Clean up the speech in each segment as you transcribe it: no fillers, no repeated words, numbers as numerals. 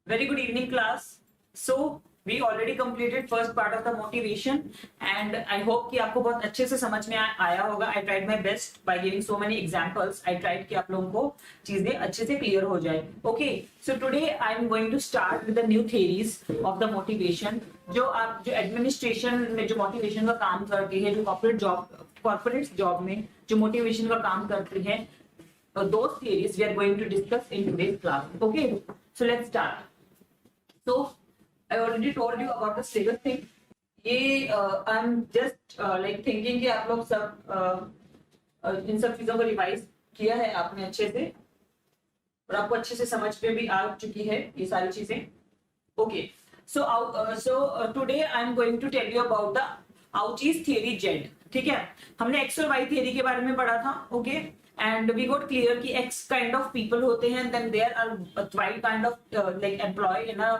Very good evening, class. So we already completed first part of the motivation, and I hope कि आपको बहुत अच्छे से समझ में आया होगा. I tried my best by giving so many examples. I tried कि आप लोगों को चीजें अच्छे से clear हो जाए. Okay, so today I am going to start with the new theories of the motivation. जो administration में जो motivation का काम करती है, जो corporate job में जो motivation का काम करती है, those theories we are going to discuss in today's class. Okay, so let's start. So I already told you about the syllabus thing. ये I'm just like thinking कि आप लोग सब इन सब चीजों को रिवाइज किया है आपने अच्छे से और आपको अच्छे से समझ में भी आ चुकी है ये सारी चीजें. Okay, so today I'm going to tell you about the Auchi's theory Z. ठीक है, हमने X और Y theory के बारे में पढ़ा था. Okay, and we got clear कि X kind of people होते हैं, then there are Y kind of like employee in a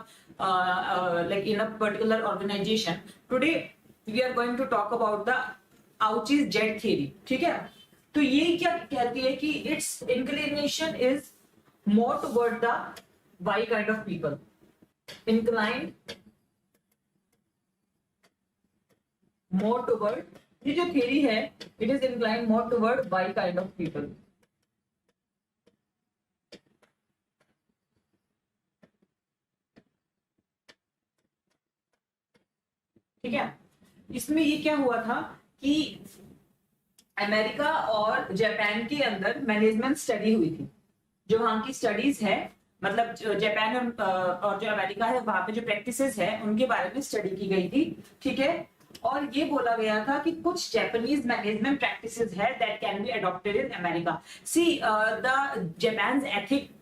like in a particular organization. Today we are going to talk about the Auchi's Z theory. ठीक है, तो ये क्या कहती है कि its inclination is more toward the Y kind of people. Inclined more toward, ये जो theory है, it is inclined more toward Y kind of people. ठीक है, इसमें ये क्या हुआ था कि अमेरिका और जापान के अंदर मैनेजमेंट स्टडी हुई थी. जो वहां की स्टडीज है, मतलब जापान और जो अमेरिका है वहां पे जो प्रैक्टिसेस है उनके बारे में स्टडी की गई थी. ठीक है, और ये बोला गया था कि कुछ जापानीज मैनेजमेंट प्रैक्टिसेस है that can be adopted in America. See the Japan's ethic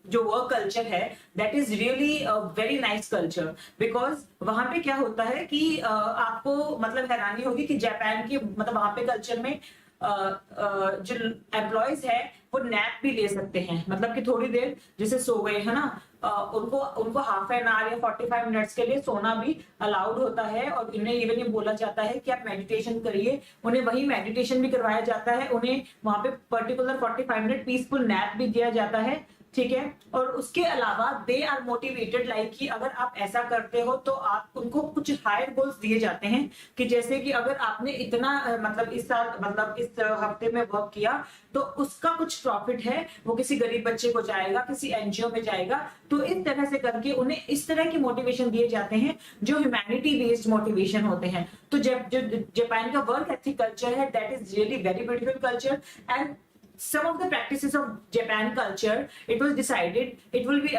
जो वर्क कल्चर है that is really very nice culture. Because वहां पे क्या होता है कि आपको मतलब हैरानी होगी कि जापान के मतलब वहां पे कल्चर में जो एम्प्लॉयज है वो नैप भी ले सकते हैं. मतलब कि थोड़ी देर जैसे सो गए है ना, उनको हाफ एन आवर या 45 मिनट्स के लिए सोना भी अलाउड होता है. और इन्हें इवन ये बोला जाता है कि आप मेडिटेशन करिए. उन्हें वही मेडिटेशन भी करवाया जाता है. उन्हें वहां पे पर्टिकुलर 45 मिनट पीसफुल नैप भी दिया जाता है. ठीक है, और उसके अलावा दे आर मोटिवेटेड लाइक कि अगर आप ऐसा करते हो तो आप उनको कुछ हायर गोल्स दिए जाते हैं कि जैसे कि अगर आपने इतना मतलब इस साल मतलब इस हफ्ते में वर्क किया तो उसका कुछ प्रॉफिट है वो किसी गरीब बच्चे को जाएगा, किसी एनजीओ में जाएगा. तो इस तरह से करके उन्हें इस तरह की मोटिवेशन दिए जाते हैं जो ह्यूमैनिटी बेस्ड मोटिवेशन होते हैं. तो जब जो जापान का वर्क एथिक कल्चर है that is really very beautiful culture. And some of the practices of Japan culture, it was decided it will be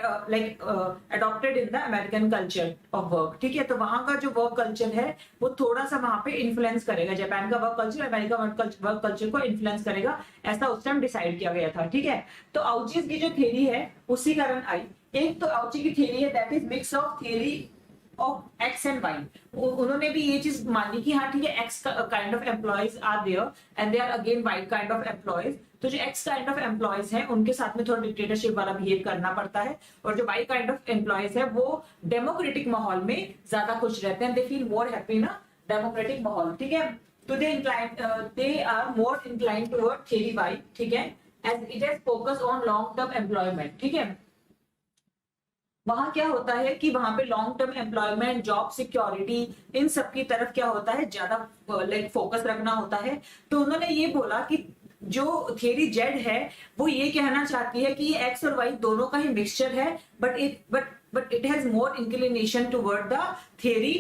adopted in the American culture of work. ठीक है, तो वहां का जो work culture है वो थोड़ा सा वहां पे इन्फ्लुएंस करेगा. जापान का work culture America work culture को इन्फ्लुएंस करेगा, ऐसा उस टाइम डिसाइड किया गया था. ठीक है, तो आउचीज की जो थ्योरी है उसी कारण आई. एक तो आउची की थ्योरी है that is mix of theory of X and Y. उन्होंने भी ये चीज मानी कि हाँ ठीक है, X kind of employees are there and they are again Y kind of employees. तो जो एक्स काइंड ऑफ एम्प्लॉयज है उनके साथ में थोड़ा डिक्टेटरशिप वाला बिहेव करना पड़ता है. और जो वाई काइंड ऑफ एम्प्लॉयज है वो डेमोक्रेटिक माहौल में ज्यादा खुश रहते हैं. दे फील मोर हैप्पी ना डेमोक्रेटिक माहौल. ठीक है, तो they are more inclined toward theory Y. ठीक है, as it has focus on long term employment. ठीक है, वहां क्या होता है कि वहां पे long term employment, job security, इन सब की तरफ क्या होता है ज्यादा लाइक फोकस रखना होता है. तो उन्होंने ये बोला कि जो थियरी जेड है वो ये कहना चाहती है कि ये एक्स और वाई दोनों का ही मिक्सचर है. But it has more inclination toward the theory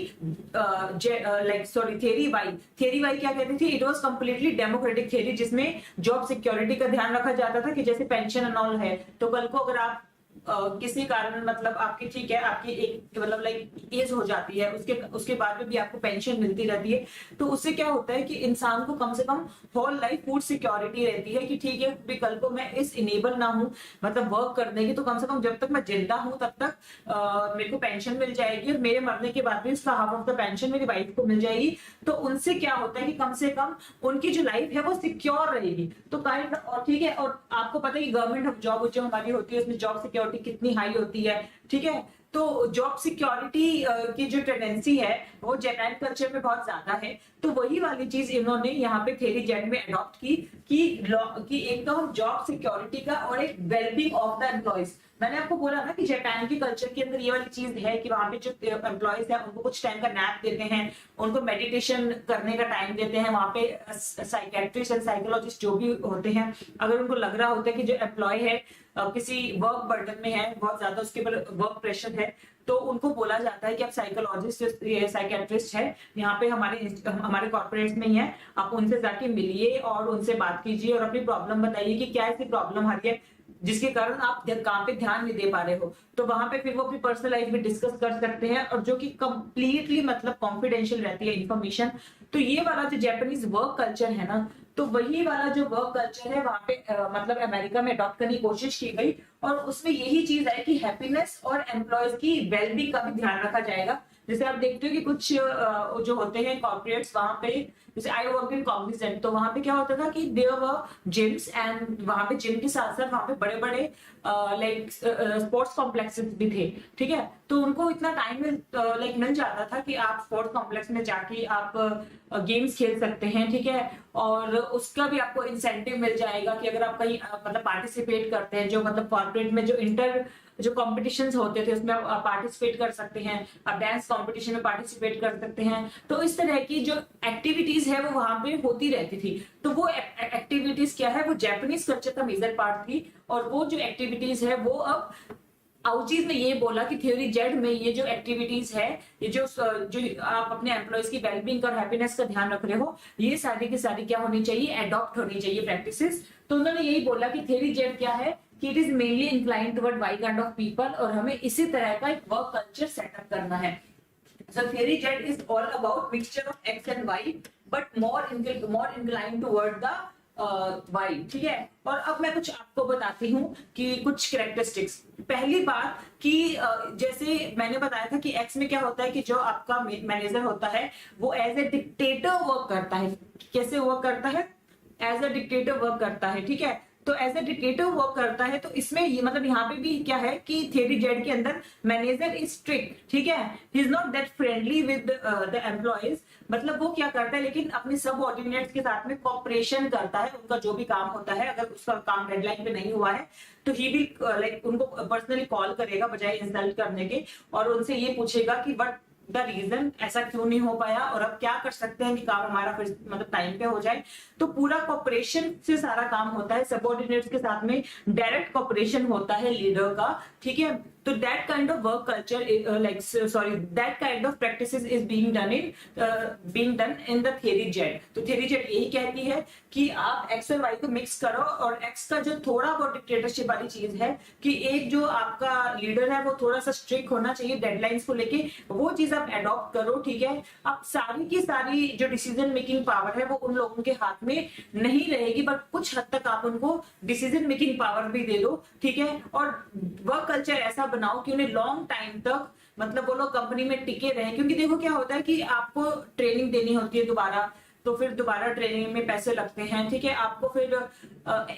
theory Y. Theory Y क्या कहती थी? It was completely democratic theory जिसमें जॉब सिक्योरिटी का ध्यान रखा जाता था कि जैसे पेंशन एंड ऑल है तो कल को अगर आप किसी कारण मतलब आपकी ठीक है आपकी एक मतलब लाइक एज हो जाती है, उसके बाद में भी आपको पेंशन मिलती रहती है. तो उससे क्या होता है कि इंसान को कम से कम होल लाइफ फूड सिक्योरिटी रहती है कि ठीक है भी कल को मैं इस इनेबल ना हूं मतलब वर्क करने की, तो कम से कम जब तक मैं जिंदा हूं तब तक मेरे को पेंशन मिल जाएगी और मेरे मरने के बाद भी उसका हाफ ऑफ द पेंशन मेरी वाइफ को मिल जाएगी. तो उनसे क्या होता है कि कम से कम उनकी जो लाइफ है वो सिक्योर रहेगी. तो काइंड और ठीक है, और आपको पता है कि गवर्नमेंट जॉब जो हमारी होती है उसमें जॉब सिक्योरिटी कितनी हाई होती है. ठीक है, तो जॉब सिक्योरिटी की जो टेंडेंसी है वो जापान कल्चर में बहुत ज्यादा है। तो वही वाली चीज इन्होंने यहाँ पे थ्योरी जेड में अडॉप्ट की कि एक तो हम जॉब सिक्योरिटी का और एक वेलबींग ऑफ द एम्प्लॉयज। मैंने आपको बोला ना कि जापान के कल्चर के अंदर ये वाली चीज है कि वहां पे जो एम्प्लॉयज है उनको कुछ टाइम का नैप देते हैं, उनको मेडिटेशन करने का टाइम देते हैं। वहां पे साइकेट्रिस्ट एंड साइकोलॉजिस्ट जो भी होते हैं, अगर उनको लग रहा होता है कि जो एम्प्लॉय है किसी वर्क बर्डन में है, बहुत ज्यादा उसके ऊपर वर्क प्रेशर है, तो उनको बोला जाता है कि आप साइकोलॉजिस्ट साइकेट्रिस्ट है यहाँ पे हमारे कॉर्पोरेट में ही है, आप उनसे जाके मिलिए और उनसे बात कीजिए और अपनी प्रॉब्लम बताइए कि क्या ऐसी प्रॉब्लम आ रही है जिसके कारण आप काम पे ध्यान नहीं दे पा रहे हो। तो वहां पे फिर वो अपनी पर्सनल लाइफ में डिस्कस कर सकते हैं और जो कि कंप्लीटली मतलब कॉन्फिडेंशियल रहती है इन्फॉर्मेशन। तो ये वाला जो जापानीज वर्क कल्चर है ना, तो वही वाला जो वर्क कल्चर है वहां पे मतलब अमेरिका में अडॉप्ट करने की कोशिश की गई और उसमें यही चीज है कि हैप्पीनेस और एम्प्लॉयज की वेलबींग का भी ध्यान रखा जाएगा। जैसे आप देखते हो कि कुछ जो होते हैं कॉर्पोरेट्स वहां पे, जैसे आई वर्क इन कॉग्निजेंट, तो वहां पे क्या होता था कि देयर वर जिम्स एंड वहां पे जिम के साथ साथ वहां पे बड़े बड़े लाइक स्पोर्ट्स कॉम्प्लेक्सेस भी थे, ठीक है। तो उनको इतना टाइम लाइक मिल जाता था कि आप स्पोर्ट्स कॉम्प्लेक्स में जाके आप गेम्स खेल सकते हैं, ठीक है। और उसका भी आपको इंसेंटिव मिल जाएगा कि अगर आप कहीं मतलब पार्टिसिपेट करते हैं, जो मतलब कॉर्पोरेट में जो कॉम्पिटिशन्स होते थे उसमें आप पार्टिसिपेट कर सकते हैं, आप डांस कॉम्पिटिशन में पार्टिसिपेट कर सकते हैं। तो इस तरह की जो एक्टिविटीज है वो वहां पे होती रहती थी। तो वो एक्टिविटीज क्या है, वो जापानीज कल्चर का मेजर पार्ट थी। और वो जो एक्टिविटीज है वो अब आउचीज ने ये बोला कि थ्योरी जेड में ये जो एक्टिविटीज है, ये जो आप अपने एम्प्लॉयज की वेलबींग और हैप्पीनेस का ध्यान रख रहे हो, ये सारी की सारी क्या होनी चाहिए, एडॉप्ट होनी चाहिए प्रैक्टिसेस। तो उन्होंने यही बोला कि थ्योरी जेड क्या है कि it is mainly incline toward Y kind of people, और हमें इसी तरह का एक वर्क कल्चर सेटअप करना है। So theory Z is all about mixture of X and Y, but more inclined toward the Y, ठीक है। और अब मैं कुछ आपको बताती हूँ कि कुछ कैरेक्टरिस्टिक्स। पहली बात कि जैसे मैंने बताया था कि X में क्या होता है कि जो आपका मैनेजर होता है वो एज ए डिक्टेटर वर्क करता है। कैसे वर्क करता है, एज ए डिक्टेटर वर्क करता है, ठीक है। तो एज ए डिक्टेटर वर्क करता है। तो इसमें ये मतलब यहाँ पे भी क्या है कि थ्योरी जेड के अंदर मैनेजर इज स्ट्रिक्ट, ठीक है, he is not that friendly with the employees. मतलब वो क्या करता है लेकिन अपने सब ऑर्डिनेट्स के साथ में कॉपरेशन करता है। उनका जो भी काम होता है, अगर उसका काम डेडलाइन पे नहीं हुआ है तो ही भी लाइक उनको पर्सनली कॉल करेगा बजाय इंसल्ट करने के, और उनसे ये पूछेगा कि बट द रीजन, ऐसा क्यों नहीं हो पाया और अब क्या कर सकते हैं कि काम हमारा फिर मतलब टाइम पे हो जाए। तो पूरा कॉपरेशन से सारा काम होता है, सबऑर्डिनेट्स के साथ में डायरेक्ट कॉपरेशन होता है लीडर का, ठीक है। तो that kind of work culture that kind of practices is being done in the theory Z. तो थ्योरी जेड यही कहती है कि आप एक्स और वाई को मिक्स करो, और एक्स का जो थोड़ा बहुत डिक्टेटरशिप वाली चीज है कि एक जो आपका लीडर है वो थोड़ा सा स्ट्रिक्ट होना चाहिए डेडलाइंस को लेके, वो चीज आप एडॉप्ट करो, ठीक है। अब सारी की सारी जो डिसीजन मेकिंग पावर है वो उन लोगों के हाथ में नहीं रहेगी, बट कुछ हद तक आप उनको डिसीजन मेकिंग पावर भी दे दो, ठीक है। और वर्क कल्चर ऐसा बनाओ कि उन्हें लॉन्ग टाइम तक मतलब वो लोग कंपनी में टिके रहे। क्योंकि देखो क्या होता है कि आपको ट्रेनिंग देनी होती है दोबारा, तो फिर दोबारा ट्रेनिंग में पैसे लगते हैं, ठीक है। आपको फिर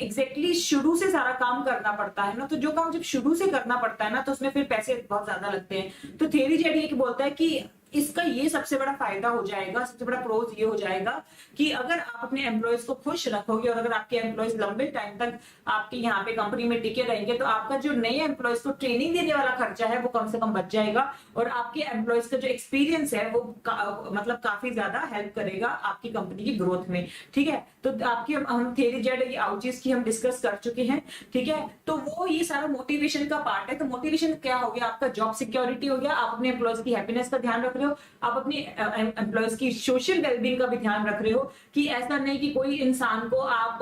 एग्जैक्टली शुरू से सारा काम करना पड़ता है ना, तो जो काम जब शुरू से करना पड़ता है ना तो उसमें फिर पैसे बहुत ज्यादा लगते हैं। तो थ्योरी जेड ये बोलता है कि इसका ये सबसे बड़ा फायदा हो जाएगा, सबसे बड़ा प्रोज ये हो जाएगा कि अगर आप अपने एम्प्लॉयज को खुश रखोगे और अगर आपके एम्प्लॉयज लंबे टाइम तक आपके यहाँ पे कंपनी में टिके रहेंगे तो आपका जो नए एम्प्लॉयज को ट्रेनिंग देने वाला खर्चा है वो कम से कम बच जाएगा, और आपके एम्प्लॉयज का जो एक्सपीरियंस है वो मतलब काफी ज्यादा हेल्प करेगा आपकी कंपनी की ग्रोथ में, ठीक है। तो आपकी हम थ्योरी जेड आउटचीज की हम डिस्कस कर चुके हैं, ठीक है। तो वो ये सारा मोटिवेशन का पार्ट है। तो मोटिवेशन क्या हो गया, आपका जॉब सिक्योरिटी हो गया, आप अपने एम्प्लॉयज की हैप्पीनेस का ध्यान रख रहे हो, आप अपनी एम्प्लॉयज की सोशल वेलबींग का भी ध्यान रख रहे हो कि ऐसा नहीं कि कोई इंसान को आप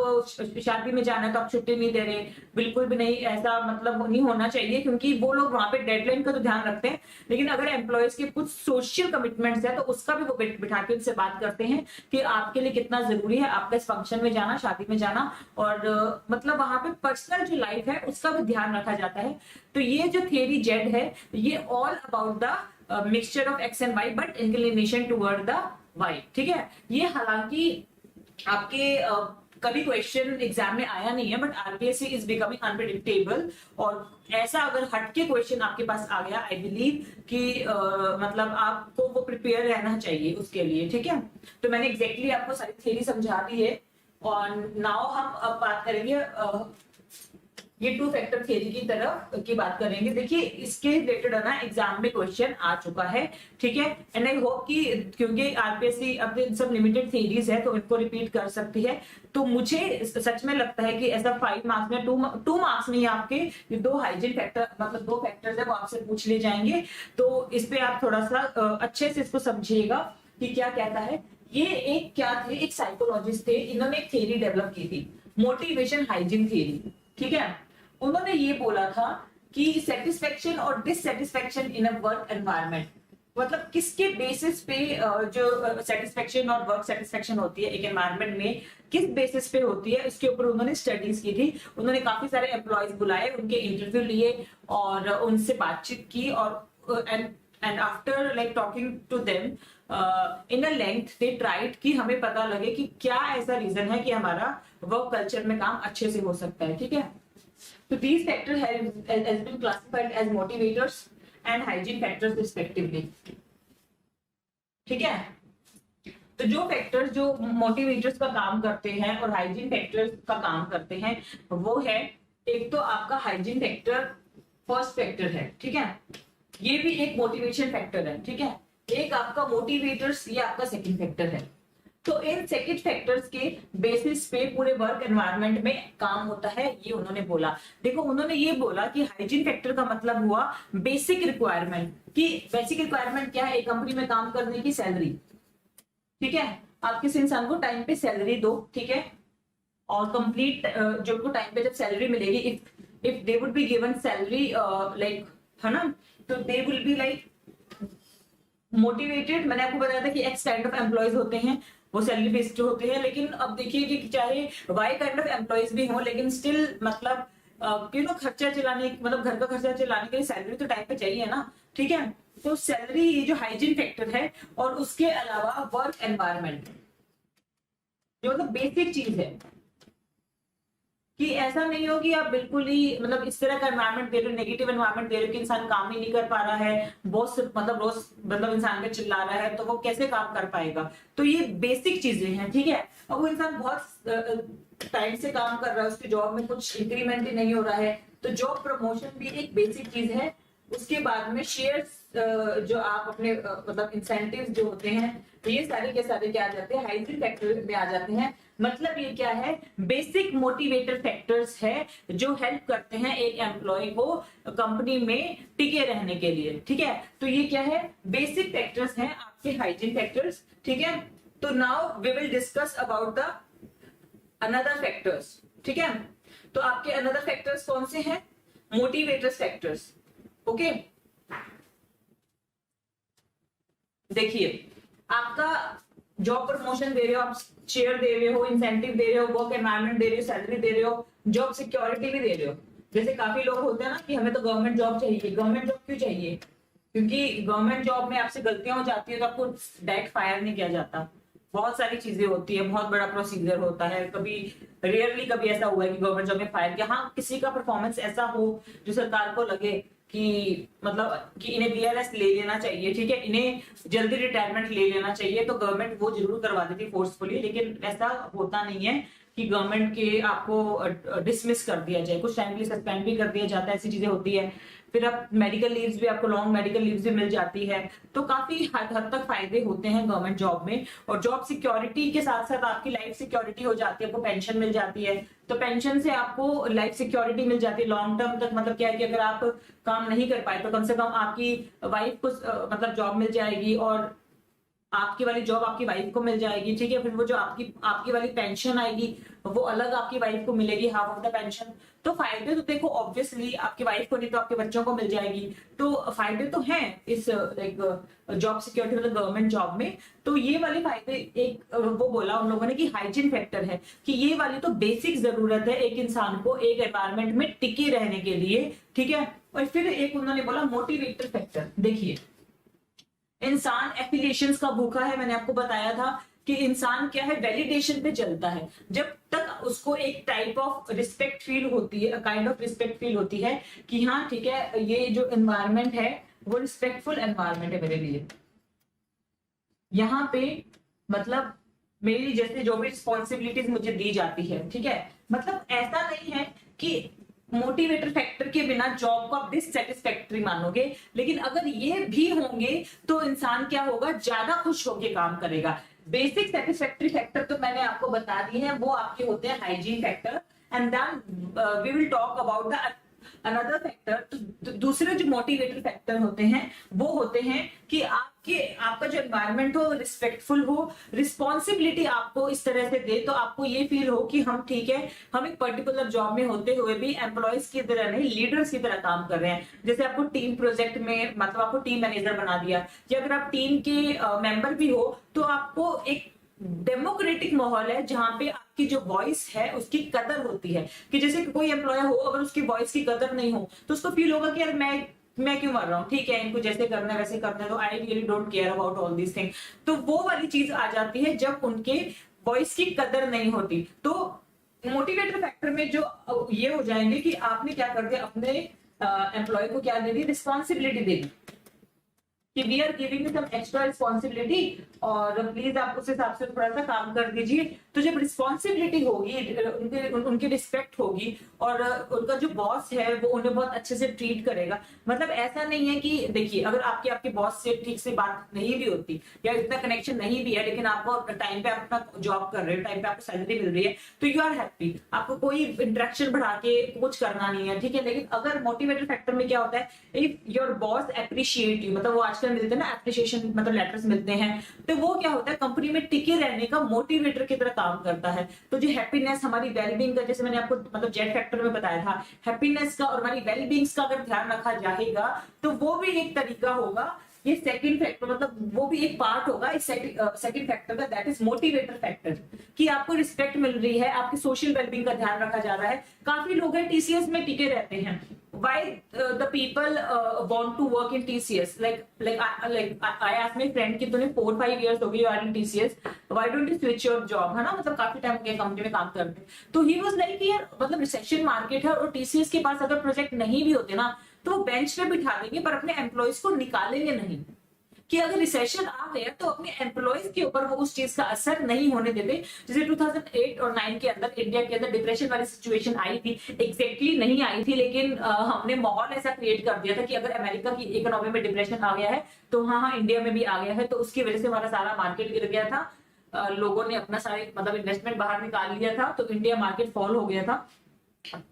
शादी में जाना है तो आप छुट्टी नहीं दे रहे, बिल्कुल भी नहीं, ऐसा मतलब नहीं होना चाहिए। क्योंकि वो लोग वहां पे डेडलाइन का तो ध्यान रखते हैं, लेकिन अगर एम्प्लॉयज के कुछ सोशल कमिटमेंट्स है तो उसका भी वो बिठा के उनसे बात करते हैं कि आपके लिए कितना जरूरी है आपका इस फंक्शन में जाना, शादी में जाना, और मतलब वहां पे पर्सनल जो लाइफ है उसका भी ध्यान रखा जाता है। तो ये जो थ्योरी जेड है ये all about the mixture of X and Y but inclination toward the Y, ठीक है। ये हालांकि आपके कभी क्वेश्चन एग्जाम में आया नहीं है, but RPSC is becoming unpredictable, और ऐसा अगर हटके क्वेश्चन आपके पास आ गया, आई बिलीव कि मतलब आपको वो प्रिपेयर रहना चाहिए उसके लिए, ठीक है। तो मैंने एग्जैक्टली आपको सारी थ्योरी समझा दी है, और नाउ हम अब बात करेंगे ये टू फैक्टर थ्योरी की तरफ की बात करेंगे। देखिए इसके रिलेटेड है ना एग्जाम में क्वेश्चन आ चुका है, ठीक है, एंड आई होप कि क्योंकि आरपीएससी अब सब लिमिटेड थ्योरीज है तो इनको रिपीट कर सकती है, तो मुझे सच में लगता है कि ऐसा 5 मार्क्स में 2 मार्क्स में ही आपके ये 2 हाइजीन फैक्टर मतलब 2 फैक्टर्स है वो आपसे पूछ ले जाएंगे। तो इस पे आप थोड़ा सा अच्छे से इसको समझिएगा कि क्या कहता है। ये एक क्या थे, एक साइकोलॉजिस्ट थे, इन्होंने एक थ्योरी डेवलप की थी, मोटिवेशन हाइजीन थ्योरी, ठीक है। उन्होंने ये बोला था कि सेटिस्फेक्शन और dissatisfaction in a work environment, मतलब किसके बेसिस पे जो सेटिस्फेक्शन और वर्क सेटिस्फेक्शन होती है एक एनवायरनमेंट में, किस बेसिस पे होती है, इसके ऊपर उन्होंने स्टडीज की थी। उन्होंने काफी सारे एम्प्लॉयज बुलाए, उनके इंटरव्यू लिए और उनसे बातचीत की, और and after like talking to them in a length they tried कि हमें पता लगे कि क्या ऐसा रीजन है कि हमारा वर्क कल्चर में काम अच्छे से हो सकता है, ठीक है। So these factors has been classified as motivators and hygiene factors respectively. ठीक है। तो जो फैक्टर्स जो मोटिवेटर्स का काम करते हैं और हाइजीन फैक्टर्स का काम करते हैं वो है, एक तो आपका हाइजीन फैक्टर फर्स्ट फैक्टर है, ठीक है, ये भी एक मोटिवेशन फैक्टर है, ठीक है। एक आपका मोटिवेटर्स ये आपका सेकंड फैक्टर है। तो इन सेकंड फैक्टर्स के बेसिस पे पूरे वर्क एनवायरनमेंट में काम होता है, ये उन्होंने बोला। देखो उन्होंने ये बोला कि हाइजीन फैक्टर का मतलब हुआ बेसिक रिक्वायरमेंट, कि बेसिक रिक्वायरमेंट क्या है, एक कंपनी में काम करने की सैलरी, ठीक है, आप किसी इंसान को टाइम पे सैलरी दो, ठीक है, और कंप्लीट जो को टाइम पे जब सैलरी मिलेगी, if they would be given salary like, है ना, तो they will be like motivated. मैंने आपको बताया था कि एक्स काइंड ऑफ एम्प्लॉयज होते हैं, वो सैलरी बेस्ड होते हैं, लेकिन अब देखिए कि चाहे वाई काइंड ऑफ एम्प्लॉयज भी हो, लेकिन स्टिल मतलब खर्चा चलाने, मतलब घर का खर्चा चलाने के लिए सैलरी तो टाइम पे चाहिए ना, ठीक है। तो सैलरी ये जो हाइजीन फैक्टर है, और उसके अलावा वर्क एनवायरनमेंट जो मतलब बेसिक चीज है, कि ऐसा नहीं हो कि आप बिल्कुल ही मतलब इस तरह का एनवायरनमेंट दे रहे हो, नेगेटिव एनवायरनमेंट दे रहे हो कि इंसान काम ही नहीं कर पा रहा है, बॉस मतलब रोज मतलब इंसान पे चिल्ला रहा है, तो वो कैसे काम कर पाएगा। तो ये बेसिक चीजें हैं, ठीक है। अब वो इंसान बहुत टाइम से काम कर रहा है, उसकी जॉब में कुछ इंक्रीमेंट ही नहीं हो रहा है, तो जॉब प्रमोशन भी एक बेसिक चीज है। उसके बाद में शेयर्स जो आप अपने मतलब इंसेंटिव जो होते हैं, तो ये सारे के सारे क्या आ जाते हैं, हाइजीन फैक्टर में आ जाते हैं। मतलब ये क्या है, बेसिक मोटिवेटर फैक्टर्स है जो हेल्प करते हैं एक एम्प्लॉय को कंपनी में टिके रहने के लिए, ठीक है। तो ये क्या है, बेसिक फैक्टर्स हैं आपके हाइजीन फैक्टर्स, ठीक है। तो now we will discuss about the another factors, ठीक है। तो आपके अनदर फैक्टर्स कौन से हैं, मोटिवेटर्स फैक्टर्स, ओके। देखिए आपका जॉब प्रमोशन दे रहे हो, आप शेयर दे रहे हो, इंसेंटिव दे रहे हो, वर्क एनवायरनमेंट दे रहे हो, सैलरी दे रहे हो, जॉब सिक्योरिटी भी दे रहे हो। जैसे काफी लोग होते हैं ना कि हमें तो गवर्नमेंट जॉब चाहिए। गवर्नमेंट जॉब क्यों चाहिए, क्योंकि गवर्नमेंट जॉब में आपसे गलतियां हो जाती है तो आपको डायरेक्ट फायर नहीं किया जाता, बहुत सारी चीजें होती है, बहुत बड़ा प्रोसीजर होता है। कभी रेयरली कभी ऐसा हुआ है कि गवर्नमेंट जॉब में फायर किया, हाँ किसी का परफॉर्मेंस ऐसा हो जो सरकार को लगे कि मतलब कि इन्हें बीआरएस ले लेना चाहिए, ठीक है, इन्हें जल्दी रिटायरमेंट ले लेना चाहिए, तो गवर्नमेंट वो जरूर करवा देती फोर्सफुली। लेकिन ऐसा होता नहीं है कि गवर्नमेंट के आपको डिसमिस कर दिया जाए, कुछ टाइम के लिए सस्पेंड भी कर दिया जाता है, ऐसी चीजें होती है। फिर आप मेडिकल लीव्स भी, आपको लॉन्ग मेडिकल लीव्स भी मिल जाती है, तो काफी हद तक फायदे होते हैं गवर्नमेंट जॉब में। और जॉब सिक्योरिटी के साथ साथ आपकी लाइफ सिक्योरिटी हो जाती है, आपको पेंशन मिल जाती है, तो पेंशन से आपको लाइफ सिक्योरिटी मिल जाती है लॉन्ग टर्म तक। मतलब क्या है कि अगर आप काम नहीं कर पाए तो कम से कम आपकी वाइफ को मतलब जॉब मिल जाएगी, और आपकी वाली जॉब आपकी वाइफ को मिल जाएगी, ठीक है। फिर वो जो आपकी वाली पेंशन आएगी वो अलग आपकी वाइफ को मिलेगी, हाफ ऑफ द पेंशन। तो फायदे तो देखो ऑब्वियसली आपकी वाइफ को नहीं तो आपके बच्चों को मिल जाएगी, तो फायदे तो हैं इस लाइक जॉब सिक्योरिटी मतलब गवर्नमेंट जॉब में। तो ये वाले फायदे एक वो बोला उन लोगों ने कि हाइजीन फैक्टर है, कि ये वाली तो बेसिक जरूरत है एक इंसान को एक एनवायरमेंट में टिके रहने के लिए, ठीक है। और फिर एक उन्होंने बोला मोटिवेटर फैक्टर। देखिए इंसान एफिलिएशंस का भूखा है, मैंने आपको बताया था कि इंसान क्या है, वैलिडेशन पे चलता है। जब तक उसको एक टाइप ऑफ रिस्पेक्ट फील होती है, काइंड ऑफ रिस्पेक्ट फील होती है कि हाँ ठीक है, ये जो एनवायरनमेंट है वो रिस्पेक्टफुल एनवायरनमेंट है मेरे लिए, यहाँ पे मतलब मेरी जैसे जो भी रिस्पॉन्सिबिलिटीज मुझे दी जाती है, ठीक है, मतलब ऐसा नहीं है कि मोटिवेटर फैक्टर के बिना जॉब को आप डिससेटिस्फैक्टरी मानोगे, लेकिन अगर ये भी होंगे तो इंसान क्या होगा, ज्यादा खुश होकर काम करेगा। बेसिक सेटिस्फैक्टरी फैक्टर तो मैंने आपको बता दी है, वो आपके होते हैं hygiene factor, and then we will talk about the another factor. तो दूसरे जो मोटिवेटर फैक्टर होते हैं वो होते हैं कि आपका जो एनवायरनमेंट हो रिस्पेक्टफुल हो, रिस्पॉन्सिबिलिटी आपको इस तरह से दे तो आपको ये फील हो कि हम ठीक है, हम एक पर्टिकुलर जॉब में होते हुए भी एम्प्लॉयज की तरह नहीं, लीडर्स की तरह काम कर रहे हैं। जैसे आपको टीम प्रोजेक्ट में मतलब आपको टीम मैनेजर बना दिया, या अगर आप टीम के मेंबर भी हो तो आपको एक डेमोक्रेटिक माहौल है जहां पे आपकी जो वॉइस है उसकी कदर होती है। कि जैसे कोई एम्प्लॉय हो, अगर उसकी वॉइस की कदर नहीं हो तो उसको फील होगा कि यार मैं क्यों मर रहा हूँ, ठीक है इनको जैसे करना है वैसे करना है, तो I really don't care about all this thing. तो वो वाली चीज आ जाती है जब उनके वॉइस की कदर नहीं होती। तो मोटिवेटर फैक्टर में जो ये हो जाएंगे कि आपने क्या कर दिया, अपने एम्प्लॉय को क्या दे दी, रिस्पॉन्सिबिलिटी दे दी कि we are giving some extra responsibility और प्लीज आप उस हिसाब से थोड़ा सा काम कर दीजिए। तो जब रिस्पॉन्सिबिलिटी होगी, उनकी रिस्पेक्ट होगी और उनका जो बॉस है वो उन्हें बहुत अच्छे से ट्रीट करेगा। मतलब ऐसा नहीं है कि देखिए, अगर आपके बॉस से ठीक से बात नहीं भी होती या इतना कनेक्शन नहीं भी है, लेकिन आपको टाइम पे अपना जॉब कर रहे हो, टाइम पे आपको सैलरी मिल रही है, तो यू आर हैप्पी, आपको कोई इंटरेक्शन बढ़ा के कुछ करना नहीं है, ठीक है। लेकिन अगर मोटिवेटर फैक्टर में क्या होता है, if your boss appreciate you, मतलब वो आजकल मिलते हैं ना एप्रिशिएशन, मतलब लेटर्स मिलते हैं, तो वो क्या होता है, कंपनी में टिके रहने का मोटिवेटर की तरह काम करता है। तो जो हैप्पीनेस, हमारी वेलबींग का, जैसे मैंने आपको मतलब जेड फैक्टर में बताया था, हैप्पीनेस का और हमारी वेलबींग्स का अगर ध्यान रखा जाएगा तो वो भी एक तरीका होगा। ये सेकंड फैक्टर, मतलब वो भी एक पार्ट होगा इस सेकंड फैक्टर का, दैट इज मोटिवेटर फैक्टर, कि आपको रिस्पेक्ट मिल रही है, आपकी सोशल वेलबींग का ध्यान रखा जा रहा है। काफी लोग हैं टीसीएस में टिके रहते हैं। Why the people want to work in TCS? Like I asked my friend कि तूने 4-5 years हो गए you are in TCS, why don't you switch your job, है ना, मतलब काफी टाइम के कंपनी में काम करते हैं। तो he was like यार मतलब रिसेशन मार्केट है और TCS के पास अगर प्रोजेक्ट नहीं भी होते ना तो वो बेंच पे बिठा देंगे पर अपने एम्प्लॉयज को निकालेंगे नहीं। कि अगर रिसेशन आ गया तो अपने एम्प्लॉयज के ऊपर वो उस चीज का असर नहीं होने देते। जैसे 2008 और 9 के अंदर इंडिया के अंदर डिप्रेशन वाली सिचुएशन आई थी, एग्जैक्टली नहीं आई थी, लेकिन हमने माहौल ऐसा क्रिएट कर दिया था कि अगर अमेरिका की इकोनॉमी में डिप्रेशन आ गया है तो हाँ इंडिया में भी आ गया है। तो उसकी वजह से हमारा सारा मार्केट गिर गया था, लोगों ने अपना सारे मतलब इन्वेस्टमेंट बाहर निकाल लिया था, तो इंडिया मार्केट फॉल हो गया था।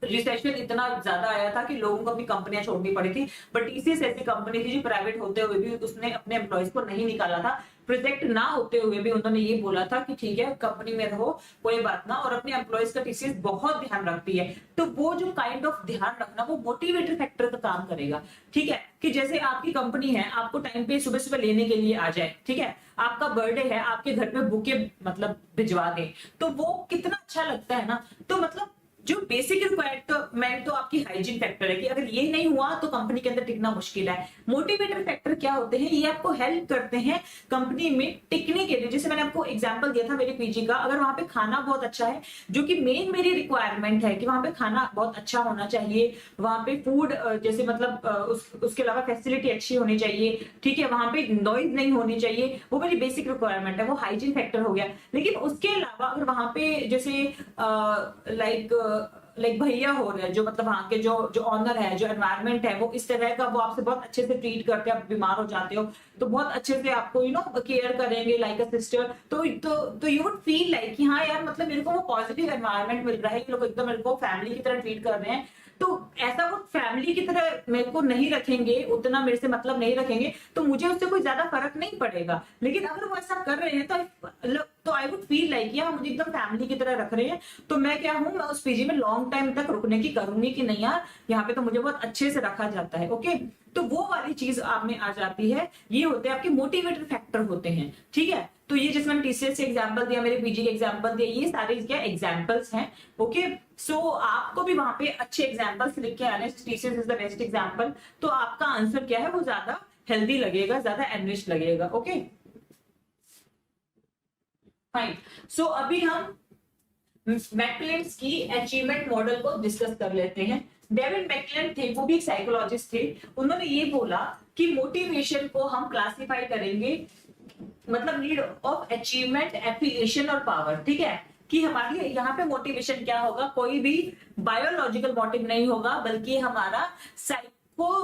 रिसेशन इतना ज्यादा आया था कि लोगों को अपनी कंपनियां छोड़नी पड़ी थी। बट टीसीएस ऐसी कंपनी थी जो प्राइवेट होते हुए भी उसने अपने एम्प्लॉयज को नहीं निकाला था। प्रोजेक्ट ना होते हुए भी उन्होंने ये बोला था कि ठीक है कंपनी में रहो कोई बात ना, और अपने एम्प्लॉयज का टीसीएस बहुत ध्यान रखती है। तो वो जो काइंड ऑफ ध्यान रखना वो मोटिवेटर फैक्टर का काम करेगा, ठीक है। कि जैसे आपकी कंपनी है, आपको टाइम पे सुबह सुबह लेने के लिए आ जाए, ठीक है, आपका बर्थडे है, आपके घर पे बुके मतलब भिजवा दे, तो वो कितना अच्छा लगता है ना। तो मतलब जो बेसिक रिक्वायरमेंट तो आपकी हाइजीन फैक्टर है कि अगर ये नहीं हुआ तो कंपनी के अंदर टिकना मुश्किल है। मोटिवेटर फैक्टर क्या होते हैं, ये आपको हेल्प करते हैं कंपनी में टिकने के लिए। जैसे मैंने आपको एग्जांपल दिया था मेरे पीजी का, अगर वहां पे खाना बहुत अच्छा है, जो कि मेन मेरी रिक्वायरमेंट है कि वहां पे खाना बहुत अच्छा होना चाहिए, वहां पे फूड जैसे मतलब उसके अलावा फैसिलिटी अच्छी होनी चाहिए, ठीक है, वहां पे नॉइज नहीं होनी चाहिए, वो मेरी बेसिक रिक्वायरमेंट है, वो हाइजीन फैक्टर हो गया। लेकिन उसके अलावा अगर वहां पे जैसे लाइक भैया हो रहे हैं जो मतलब वहां के जो ऑनर है, जो एनवायरनमेंट है वो इस तरह का, वो आपसे बहुत अच्छे से ट्रीट करते हैं, आप बीमार हो जाते हो तो बहुत अच्छे से आपको केयर करेंगे लाइक अ सिस्टर, तो यू वुड फील लाइक कि हाँ यार मतलब मेरे को वो पॉजिटिव एनवायरनमेंट मिल रहा है, ये लोग एकदम मेरे को फैमिली की तरह ट्रीट कर रहे हैं। तो ऐसा वो फैमिली की तरह मेरे को नहीं रखेंगे, उतना मेरे से मतलब नहीं रखेंगे, तो मुझे उससे कोई ज्यादा फर्क नहीं पड़ेगा। लेकिन अगर वो ऐसा कर रहे हैं तो आई वुड फील लाइक यार मुझे एकदम फैमिली की तरह रख रहे हैं, तो मैं क्या हूं, मैं उस पीजी में लॉन्ग टाइम तक रुकने की करूंगी कि नहीं यार यहाँ पे तो मुझे बहुत अच्छे से रखा जाता है। ओके, तो वो वाली चीज आप में आ जाती है। ये होते हैं आपके मोटिवेटर फैक्टर होते हैं, ठीक है। तो ये जिसमें टीसीएस से एग्जांपल दिया, मेरे पीजी के एग्जांपल दिया, ये सारे क्या एग्जांपल्स हैं। ओके, सो आपको भी वहां पे अच्छे एग्जांपल्स लिख के आने, TCS is the best example, तो आपका आंसर क्या है वो ज्यादा हेल्दी लगेगा, ज्यादा एनरिच लगेगा। Okay, fine. सो अभी हम मैकक्लेन्स की अचीवमेंट मॉडल को डिस्कस कर लेते हैं। डेविड मैकक्लेन थे, वो भी एक साइकोलॉजिस्ट थे। उन्होंने ये बोला कि मोटिवेशन को हम क्लासिफाई करेंगे, मतलब नीड ऑफ अचीवमेंट, एफिलिएशन और पावर। ठीक है, कि हमारे लिए यहाँ पे मोटिवेशन क्या होगा, कोई भी बायोलॉजिकल मोटिव नहीं होगा, बल्कि हमारा साइको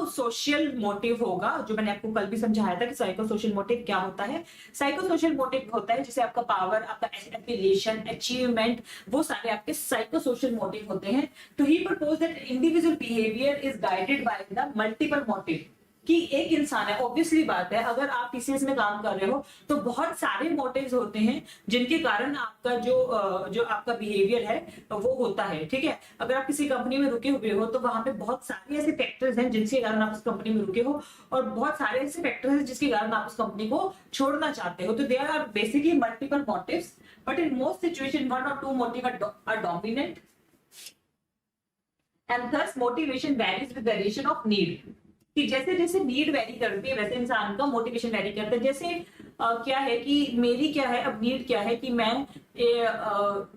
सोशल मोटिव होगा। जो मैंने आपको कल भी समझाया था कि साइको सोशल मोटिव क्या होता है। साइको सोशल मोटिव होता है जैसे आपका पावर, आपका एफिलिएशन, अचीवमेंट, वो सारे आपके साइको सोशल मोटिव होते हैं। तो he propose that individual behaviour is guided by the multiple motive, कि एक इंसान है, ऑब्वियसली बात है, अगर आप टीसीएस में काम कर रहे हो तो बहुत सारे मोटिव्स होते हैं जिनके कारण आपका जो आपका बिहेवियर है वो होता है। ठीक है, अगर आप किसी कंपनी में रुके हुए हो तो वहां पे बहुत सारे ऐसे फैक्टर्स हैं जिनके कारण आप उस कंपनी में रुके हो, और बहुत सारे ऐसे फैक्टर्स हैं जिसके कारण आप उस कंपनी को छोड़ना चाहते हो। तो there are basically multiple motives, but in most situation one or two motive are dominant, and thus motivation varies with the variation of need. कि जैसे जैसे नीड वेरी करती है वैसे इंसान का मोटिवेशन वेरी करता है। जैसे क्या है कि मेरी क्या है, अब नीड क्या है कि मैं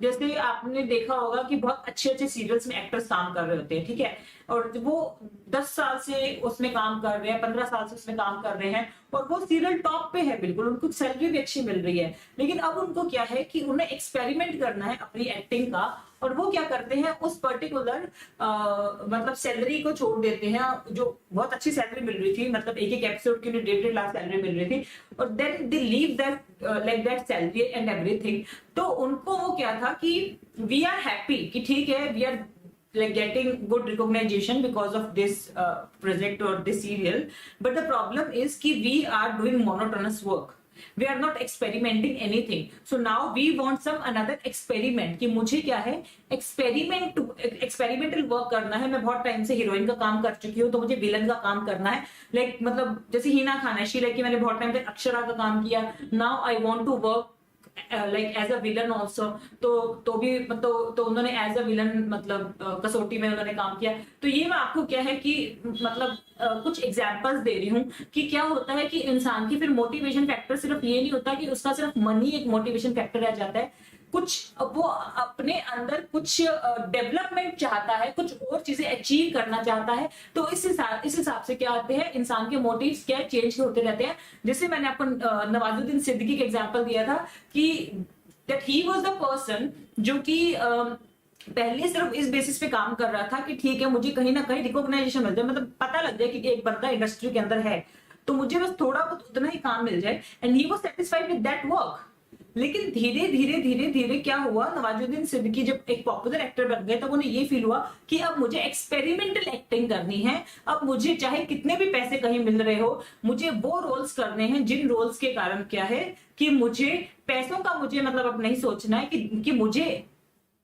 जैसे आपने देखा होगा कि बहुत अच्छे अच्छे सीरियल्स में एक्टर्स काम कर रहे होते हैं। ठीक है, और वो 10 साल से उसमें काम कर रहे हैं, 15 साल से उसमें काम कर रहे हैं, और वो सीरियल टॉप पे है, बिल्कुल उनको सैलरी भी अच्छी मिल रही है। लेकिन अब उनको क्या है कि उन्हें एक्सपेरिमेंट करना है अपनी एक्टिंग का, और वो क्या करते हैं, उस पर्टिकुलर मतलब सैलरी को छोड़ देते हैं जो बहुत अच्छी सैलरी मिल रही थी, मतलब एक एक एपिसोड के लिए 1.5 लाख सैलरी मिल रही थी, और then they leave that like that salary and everything. तो उनको वो क्या था कि वी आर हैप्पी कि ठीक है, we are like getting good recognition because of this project or this serial, but the problem is कि we are doing monotonous work, we are not experimenting anything, so now we want some another experiment। कि मुझे क्या है, experimental work करना है। मैं बहुत time से हीरोइन का काम कर चुकी हूँ तो मुझे विलन का काम करना है, लाइक मतलब जैसे हीना खान है, शी लाइक कि मैंने बहुत टाइम तक अक्षरा का काम किया, now I want to work like as a villain also. तो उन्होंने एज अ विलन मतलब कसौटी में उन्होंने काम किया। तो ये मैं आपको क्या है कि मतलब कुछ एग्जांपल्स दे रही हूँ कि क्या होता है कि इंसान की फिर मोटिवेशन फैक्टर सिर्फ ये नहीं होता कि उसका सिर्फ मनी एक मोटिवेशन फैक्टर रह जाता है, कुछ वो अपने अंदर कुछ डेवलपमेंट चाहता है, कुछ और चीजें अचीव करना चाहता है। तो इस हिसाब से क्या आते हैं, इंसान के मोटिव्स क्या चेंज होते रहते हैं। जैसे मैंने आपको नवाजुद्दीन सिद्दीकी का एग्जांपल दिया था कि that he was the person जो कि पहले सिर्फ इस बेसिस पे काम कर रहा था कि ठीक है, मुझे कहीं ना कहीं रिकॉग्नाइजेशन मिल जाए, मतलब पता लग जाए कि एक बंदा इंडस्ट्री के अंदर है, तो मुझे बस थोड़ा बहुत उतना ही काम मिल जाए, and he was satisfied with that work. लेकिन धीरे धीरे धीरे धीरे क्या हुआ, नवाजुद्दीन सिद्दीकी जब एक पॉपुलर एक्टर बन गए तब उन्हें ये फील हुआ कि अब मुझे एक्सपेरिमेंटल एक्टिंग करनी है। अब मुझे चाहे कितने भी पैसे कहीं मिल रहे हो, मुझे वो रोल्स करने हैं जिन रोल्स के कारण क्या है कि मुझे पैसों का मुझे मतलब अब नहीं सोचना है कि मुझे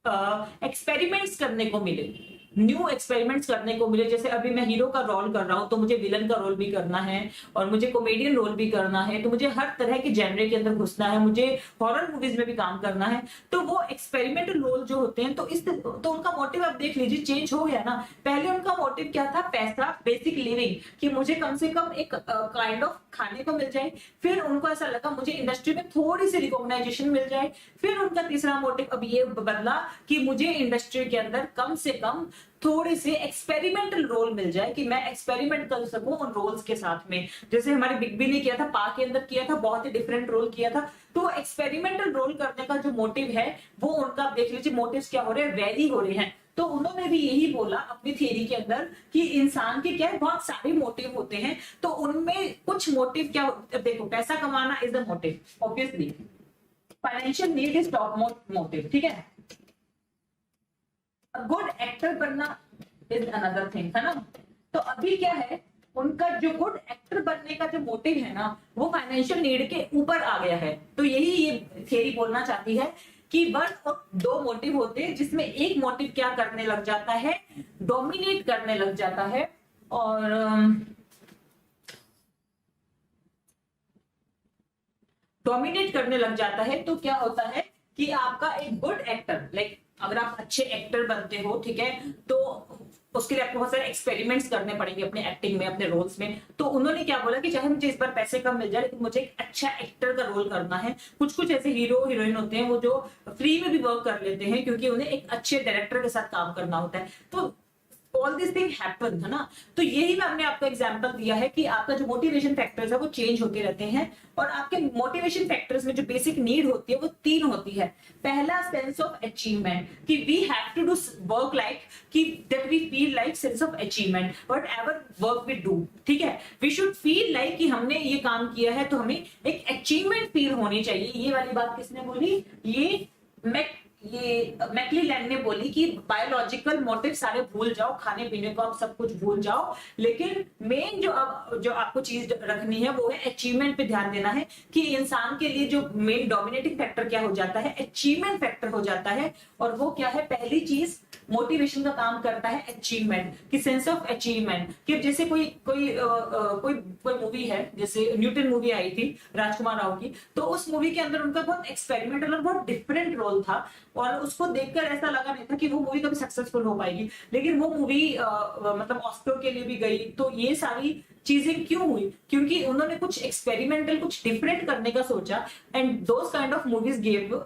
एक्सपेरिमेंट्स करने को मिले, न्यू एक्सपेरिमेंट्स करने को मिले। जैसे अभी मैं हीरो का रोल कर रहा हूं तो मुझे विलन का रोल भी करना है, और मुझे कॉमेडियन रोल भी करना है, तो मुझे हर तरह के जेनरे के अंदर घुसना है, मुझे हॉरर मूवीज में भी काम करना है। तो वो एक्सपेरिमेंटल रोल जो होते हैं, तो उनका मोटिव आप देख लीजिए चेंज हो गया ना। पहले उनका मोटिव क्या था, पैसा, बेसिक लिविंग, कि मुझे कम से कम एक काइंड ऑफ खाने को मिल जाए। फिर उनको ऐसा लगा मुझे इंडस्ट्री में थोड़ी सी रिकॉग्नाइजेशन मिल जाए। फिर उनका तीसरा मोटिव अब ये बदला कि मुझे इंडस्ट्री के अंदर कम से कम थोड़े से एक्सपेरिमेंटल रोल मिल जाए, कि मैं एक्सपेरिमेंट कर सकूं उन रोल्स के साथ में। जैसे हमारे बिग बी ने किया था, पा के अंदर किया था, बहुत ही डिफरेंट रोल किया था। तो एक्सपेरिमेंटल रोल करने का जो मोटिव है वो उनका आप देख लीजिए मोटिव्स क्या हो रहे हैं, वेरी हो रहे हैं। तो उन्होंने भी यही बोला अपनी थियरी के अंदर कि इंसान के क्या है, बहुत सारे मोटिव होते हैं। तो उनमें कुछ मोटिव क्या, देखो पैसा कमाना is the motive obviously, financial need is top most motive, ठीक है। गुड एक्टर बनना इज अनदर थिंग, है ना। तो अभी क्या है, उनका जो गुड एक्टर बनने का जो मोटिव है ना, वो फाइनेंशियल नीड के ऊपर आ गया है। तो यही ये थियरी बोलना चाहती है कि वन और दो मोटिव होते हैं, जिसमें एक मोटिव क्या करने लग जाता है, डोमिनेट करने लग जाता है। और डोमिनेट करने लग जाता है तो क्या होता है कि आपका एक गुड एक्टर, लाइक अगर आप अच्छे एक्टर बनते हो, ठीक है, तो उसके लिए आपको बहुत सारे एक्सपेरिमेंट्स करने पड़ेंगे अपने एक्टिंग में, अपने रोल्स में। तो उन्होंने क्या बोला कि चाहे मुझे इस बार पैसे कम मिल जाए लेकिन मुझे एक अच्छा एक्टर का रोल करना है। कुछ कुछ ऐसे हीरो हीरोइन होते हैं वो जो फ्री में भी वर्क कर लेते हैं क्योंकि उन्हें एक अच्छे डायरेक्टर के साथ काम करना होता है। तो ऑल दिस थिंग हैपन, है ना। तो यही मैंने आपको एग्जांपल दिया है कि आपका जो मोटिवेशन फैक्टर्स है वो चेंज होते रहते हैं, और आपके मोटिवेशन फैक्टर्स में जो बेसिक नीड होती है वो 3 होती है। पहला, सेंस ऑफ अचीवमेंट, कि we have to do work like कि that we feel like sense of achievement whatever work we do, ठीक है। वी शुड फील लाइक कि हमने ये काम किया है तो हमें एक अचीवमेंट फील होनी चाहिए। ये वाली बात किसने बोली? ये मैक्लीलैंड ने बोली कि बायोलॉजिकल मोटिव सारे भूल जाओ, खाने पीने को आप सब कुछ भूल जाओ, लेकिन मेन जो आपको चीज रखनी है वो है अचीवमेंट पे ध्यान देना है। कि इंसान के लिए जो मेन डोमिनेटिंग फैक्टर क्या हो जाता है? अचीवमेंट फैक्टर हो जाता है। और वो क्या है? पहली चीज, मोटिवेशन का काम करता है अचीवमेंट, कि सेंस ऑफ अचीवमेंट। कि जैसे कोई मूवी है, जैसे न्यूटन मूवी आई थी राजकुमार राव की, तो उस मूवी के अंदर उनका बहुत एक्सपेरिमेंटल और बहुत डिफरेंट रोल था, और उसको देखकर ऐसा लगा नहीं था कि वो मूवी कभी सक्सेसफुल हो पाएगी। लेकिन वो मूवी मतलब ऑस्कर के लिए भी गई। तो ये सारी चीजें क्यों हुई? क्योंकि उन्होंने कुछ एक्सपेरिमेंटल, कुछ डिफरेंट करने का सोचा, and those kind of movies give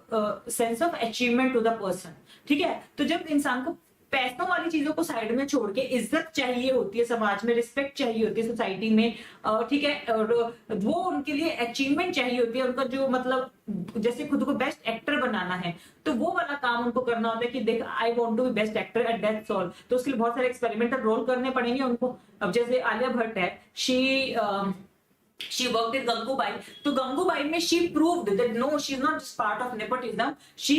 sense of achievement to the person, ठीक है। तो जब इंसान को पैसों वाली चीजों को साइड में छोड़ के इज्जत चाहिए होती है समाज में, रिस्पेक्ट चाहिए होती है सोसाइटी में, ठीक है, और वो उनके लिए अचीवमेंट चाहिए होती है, उनका जो मतलब जैसे खुद को बेस्ट एक्टर बनाना है, तो वो वाला काम उनको करना होता है कि देख, I want to be best actor at that's all. तो उसके लिए बहुत सारे एक्सपेरिमेंटल रोल करने पड़ेंगे उनको। अब जैसे आलिया भट्ट है, she worked with Gangubai. तो Gangubai में she proved that no, she is not just part of nepotism. She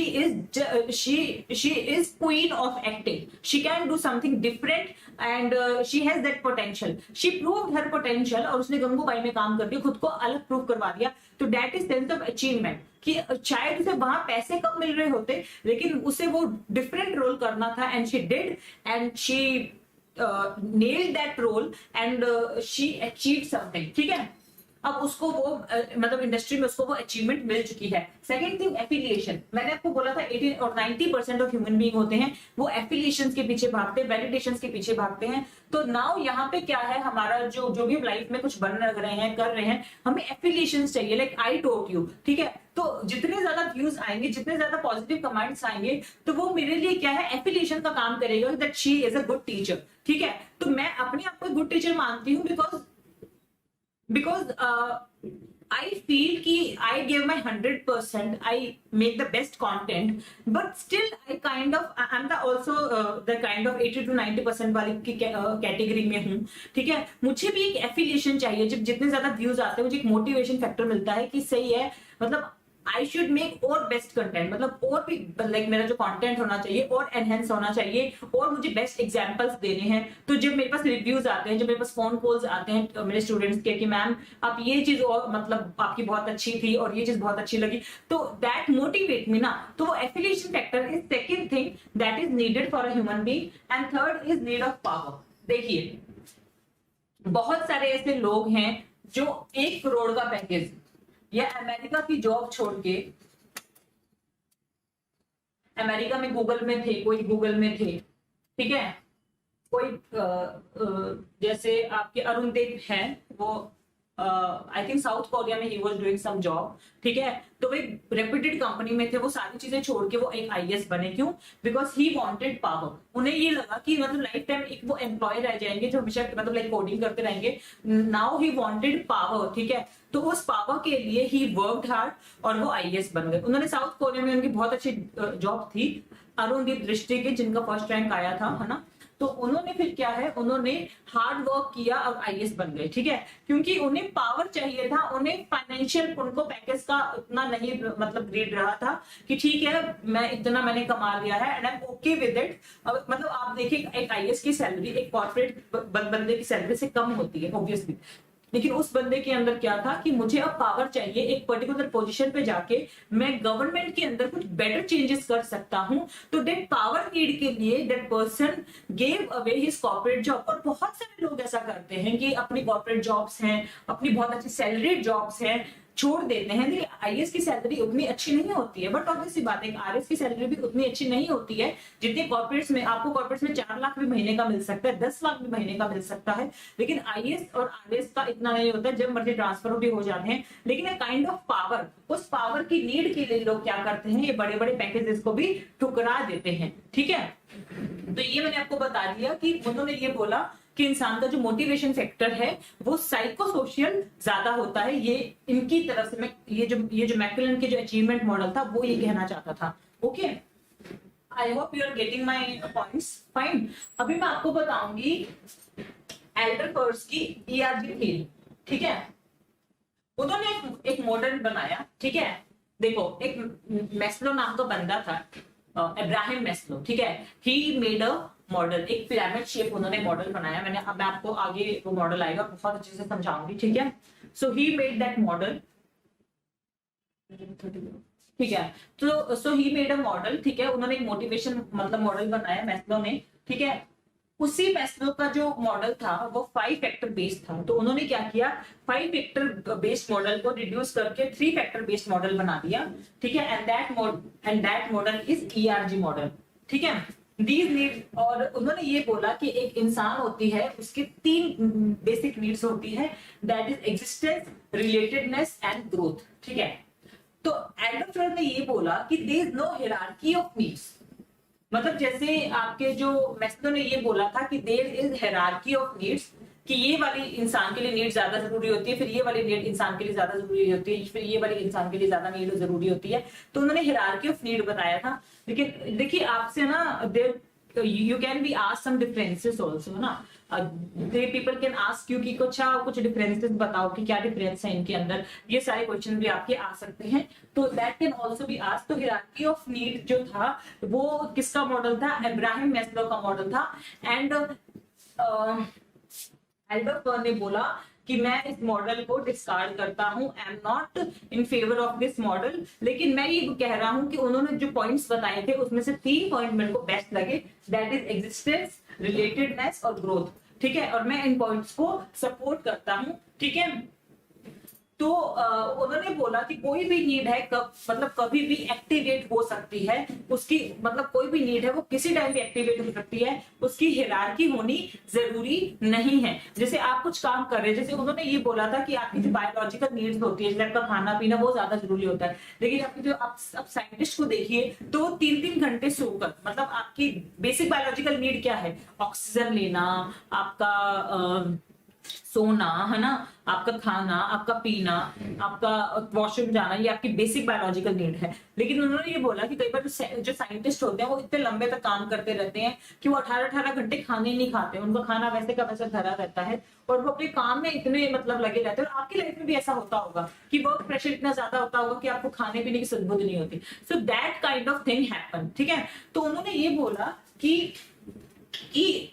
is queen of acting. She can do something different and she has that potential. She proved her potential और उसने गंगूबाई में काम करके खुद को अलग prove करवा दिया। तो that is sense of achievement, कि शायद उसे वहां पैसे कम मिल रहे होते लेकिन उसे वो डिफरेंट रोल करना था, and she did, and she nailed that role and she achieved something, ठीक है। अब उसको वो मतलब इंडस्ट्री में उसको वो अचीवमेंट मिल चुकी है। Second thing, affiliation. मैंने आपको बोला था 80 और 90% ऑफ ह्यूमन बीइंग होते हैं वो एफिलिएशंस के पीछे भागते हैं, वैलिडेशंस के पीछे भागते हैं। तो नाउ यहाँ पे क्या है, हमारा जो भी लाइफ में कुछ बन रहे हैं, कर रहे हैं, हमें एफिलिएशंस चाहिए, लाइक आई टोल्ड यू, ठीक है। तो जितने ज्यादा व्यूज आएंगे, जितने ज्यादा पॉजिटिव कमेंट्स आएंगे, तो वो मेरे लिए क्या है, एफिलिएशन का काम करेगा that she is a good teacher, ठीक है। तो मैं अपने आप को गुड टीचर मानती हूँ because I feel कि I give my 100%, I make the best content, but still I kind of I'm the also the kind of 80 to 90% वाली की कैटेगरी में हूँ, ठीक है। मुझे भी एक एफिलिएशन चाहिए, जब जितने ज्यादा व्यूज आते हैं मुझे एक मोटिवेशन फैक्टर मिलता है कि सही है, मतलब आई शुड मेक और बेस्ट कंटेंट, मतलब और भी लाइक मेरा जो कंटेंट होना चाहिए और एनहेंस होना चाहिए, और मुझे बेस्ट एग्जांपल्स देने हैं। तो जब मेरे पास रिव्यूज आते हैं, जब मेरे पास फोन कॉल्स आते हैं मेरे स्टूडेंट्स के कि मैम आप ये चीज और मतलब आपकी बहुत अच्छी थी और ये चीज बहुत अच्छी लगी, तो दैट मोटिवेट मी ना। तो वो affiliation factor is second thing that is needed for a human being, and third is need of power. देखिए, बहुत सारे ऐसे लोग हैं जो 1 करोड़ का पैकेज या अमेरिका की जॉब छोड़ के, अमेरिका में गूगल में थे, कोई गूगल में थे, ठीक है, कोई जैसे आपके अरुण देव हैं, वो आई थिंक साउथ कोरिया में ही वाज डूइंग सम जॉब, ठीक है। तो वो एक रेप्यूटेड कंपनी में थे, वो सारी चीजें छोड़ के वो एक आईएएस बने। क्यों? Because he wanted power. उन्हें ये लगा कि मतलब लाइफ टाइम एक वो एम्प्लॉय रह जाएंगे जो हमेशा मतलब लाइक कोडिंग करते रहेंगे। नाउ ही वांटेड पावर, ठीक है। तो उस पावर के लिए ही वर्कड हार्ड और वो आईएएस बन गए। उन्होंने साउथ कोरिया में उनकी बहुत अच्छी जॉब थी, अरुणदीप दृष्टि के, जिनका फर्स्ट रैंक आया था, है ना। तो उन्होंने फिर क्या है, उन्होंने हार्ड वर्क किया और आईएएस बन गए, ठीक है। क्योंकि उन्हें पावर चाहिए था, उन्हें फाइनेंशियल, उनको पैकेज का उतना नहीं मतलब रीड रहा था कि ठीक है मैं इतना मैंने कमा लिया है and I am okay with it. मतलब आप देखिए, एक आईएएस की सैलरी एक कॉर्पोरेट बंदे की सैलरी से कम होती है ऑब्वियसली, लेकिन उस बंदे के अंदर क्या था कि मुझे अब पावर चाहिए, एक पर्टिकुलर पोजीशन पे जाके मैं गवर्नमेंट के अंदर कुछ बेटर चेंजेस कर सकता हूं। तो दैट पावर नीड के लिए that person gave away his corporate job. और बहुत सारे लोग ऐसा करते हैं कि अपनी कॉर्पोरेट जॉब्स हैं, अपनी बहुत अच्छी सैलरीड जॉब्स हैं, छोड़ देते हैं। देखिए आईएएस की सैलरी उतनी अच्छी नहीं होती है, बट ऑब्वियसली बात है आरएस की सैलरी भी उतनी अच्छी नहीं होती है जितनी कॉर्पोरेट्स में। आपको कॉर्पोरेट्स में 4 लाख भी महीने का मिल सकता है, 10 लाख भी महीने का मिल सकता है, लेकिन आईएएस और आरएस का इतना नहीं होता है, जब मर्जी ट्रांसफर भी हो जाते हैं। लेकिन एक काइंड ऑफ पावर, उस पावर की नीड के लिए लोग क्या करते हैं, ये बड़े बड़े पैकेजेस को भी ठुकरा देते हैं। ठीक है, तो ये मैंने आपको बता दिया कि उन्होंने ये बोला कि इंसान का जो मोटिवेशन फैक्टर है वो साइको सोशल ज्यादा होता है। ये इनकी तरफ से मैं ये जो मैकलन के जो अचीवमेंट मॉडल था वो ये कहना चाहता था। Okay, I hope you are getting my points. Fine, अभी मैं आपको बताऊंगी एल्डरपर्स की ईआरजी थ्योरी। ठीक है, उन्होंने एक मॉडल बनाया। ठीक है, देखो एक मैस्लो नाम का बंदा था, अब्राहम मैस्लो। ठीक है, ही मेड अ मॉडल, एक पिरामिड शेप उन्होंने मॉडल बनाया। मैं आपको आगे वो मॉडल आएगा, बहुत अच्छे से समझाऊंगी। ठीक है, सो ही मेड दैट मॉडल। ठीक है, तो सो ही मेड अ मॉडल। ठीक है, उन्होंने एक मोटिवेशन मतलब मॉडल बनाया मैस्लो ने। ठीक है, उसी मैस्लो का जो मॉडल था वो 5 फैक्टर बेस्ड था। तो उन्होंने क्या किया, 5 फैक्टर बेस्ड मॉडल को रिड्यूस करके 3 फैक्टर बेस्ड मॉडल बना दिया। ठीक है, and that model is ERG model. ठीक है, दीज नीड, और उन्होंने ये बोला कि एक इंसान होती है, उसके 3 बेसिक नीड्स होती है, that is existence, relatedness and growth. ठीक है, तो एल्डरसन ने ये बोला कि there is no hierarchy of needs. मतलब जैसे आपके जो मैस्लो ने ये बोला था कि there is hierarchy of needs, कि ये वाली इंसान के लिए नीड ज्यादा जरूरी होती है, फिर ये वाली नीड इंसान के लिए ज्यादा जरूरी होती है, फिर ये वाली इंसान के लिए ज्यादा नीड जरूरी होती है। तो उन्होंने हायरार्की ऑफ नीड बताया था। लेकिन देखिए आपसे ना there you can be ask some differences also ना, they people can ask you कि कुछ डिफरेंसेस बताओ कि क्या डिफरेंस है इनके अंदर। ये सारे क्वेश्चन भी आपके आ सकते हैं, तो that can also be asked. तो हायरार्की ऑफ नीड जो था वो किसका मॉडल था, अब्राहम मैस्लो का मॉडल था। एंड एल्डरसन ने बोला कि मैं इस मॉडल को डिस्कार्ड करता हूं, I am not in favour of this model. लेकिन मैं ये कह रहा हूं कि उन्होंने जो पॉइंट्स बताए थे उसमें से 3 पॉइंट मेरे को बेस्ट लगे, दैट इज एग्जिस्टेंस, रिलेटेडनेस और ग्रोथ। ठीक है, और मैं इन पॉइंट्स को सपोर्ट करता हूं। ठीक है, तो उन्होंने बोला कि कोई भी नीड है मतलब कभी भी एक्टिवेट हो सकती है उसकी, मतलब कोई भी नीड है वो किसी टाइम भी एक्टिवेट हो सकती है, उसकी हायरार्की होनी जरूरी नहीं है। जैसे आप कुछ काम कर रहे हैं, जैसे उन्होंने ये बोला था कि आपकी जो बायोलॉजिकल नीड्स होती है, जैसे आपका खाना पीना वो ज्यादा जरूरी होता है, लेकिन आपकी जो आप साइंटिस्ट को देखिए तो 3-3 घंटे सोकर, मतलब आपकी बेसिक बायोलॉजिकल नीड क्या है, ऑक्सीजन लेना, आपका सोना, है ना, आपका खाना, आपका पीना, आपका वॉशरूम जाना, ये आपकी बेसिक बायोलॉजिकल नीड है। लेकिन उन्होंने ये बोला कि कई बार जो साइंटिस्ट होते हैं वो इतने लंबे तक काम करते रहते हैं कि वो 18-18 घंटे खाने नहीं खाते, उनका खाना वैसे का वैसा धरा रहता है और वो अपने काम में इतने मतलब लगे रहते हैं। और आपकी लाइफ में भी ऐसा होता होगा कि वर्क प्रेशर इतना ज्यादा होता होगा कि आपको खाने पीने की सुध नहीं होती। सो that kind of thing happen. ठीक है, तो उन्होंने ये बोला कि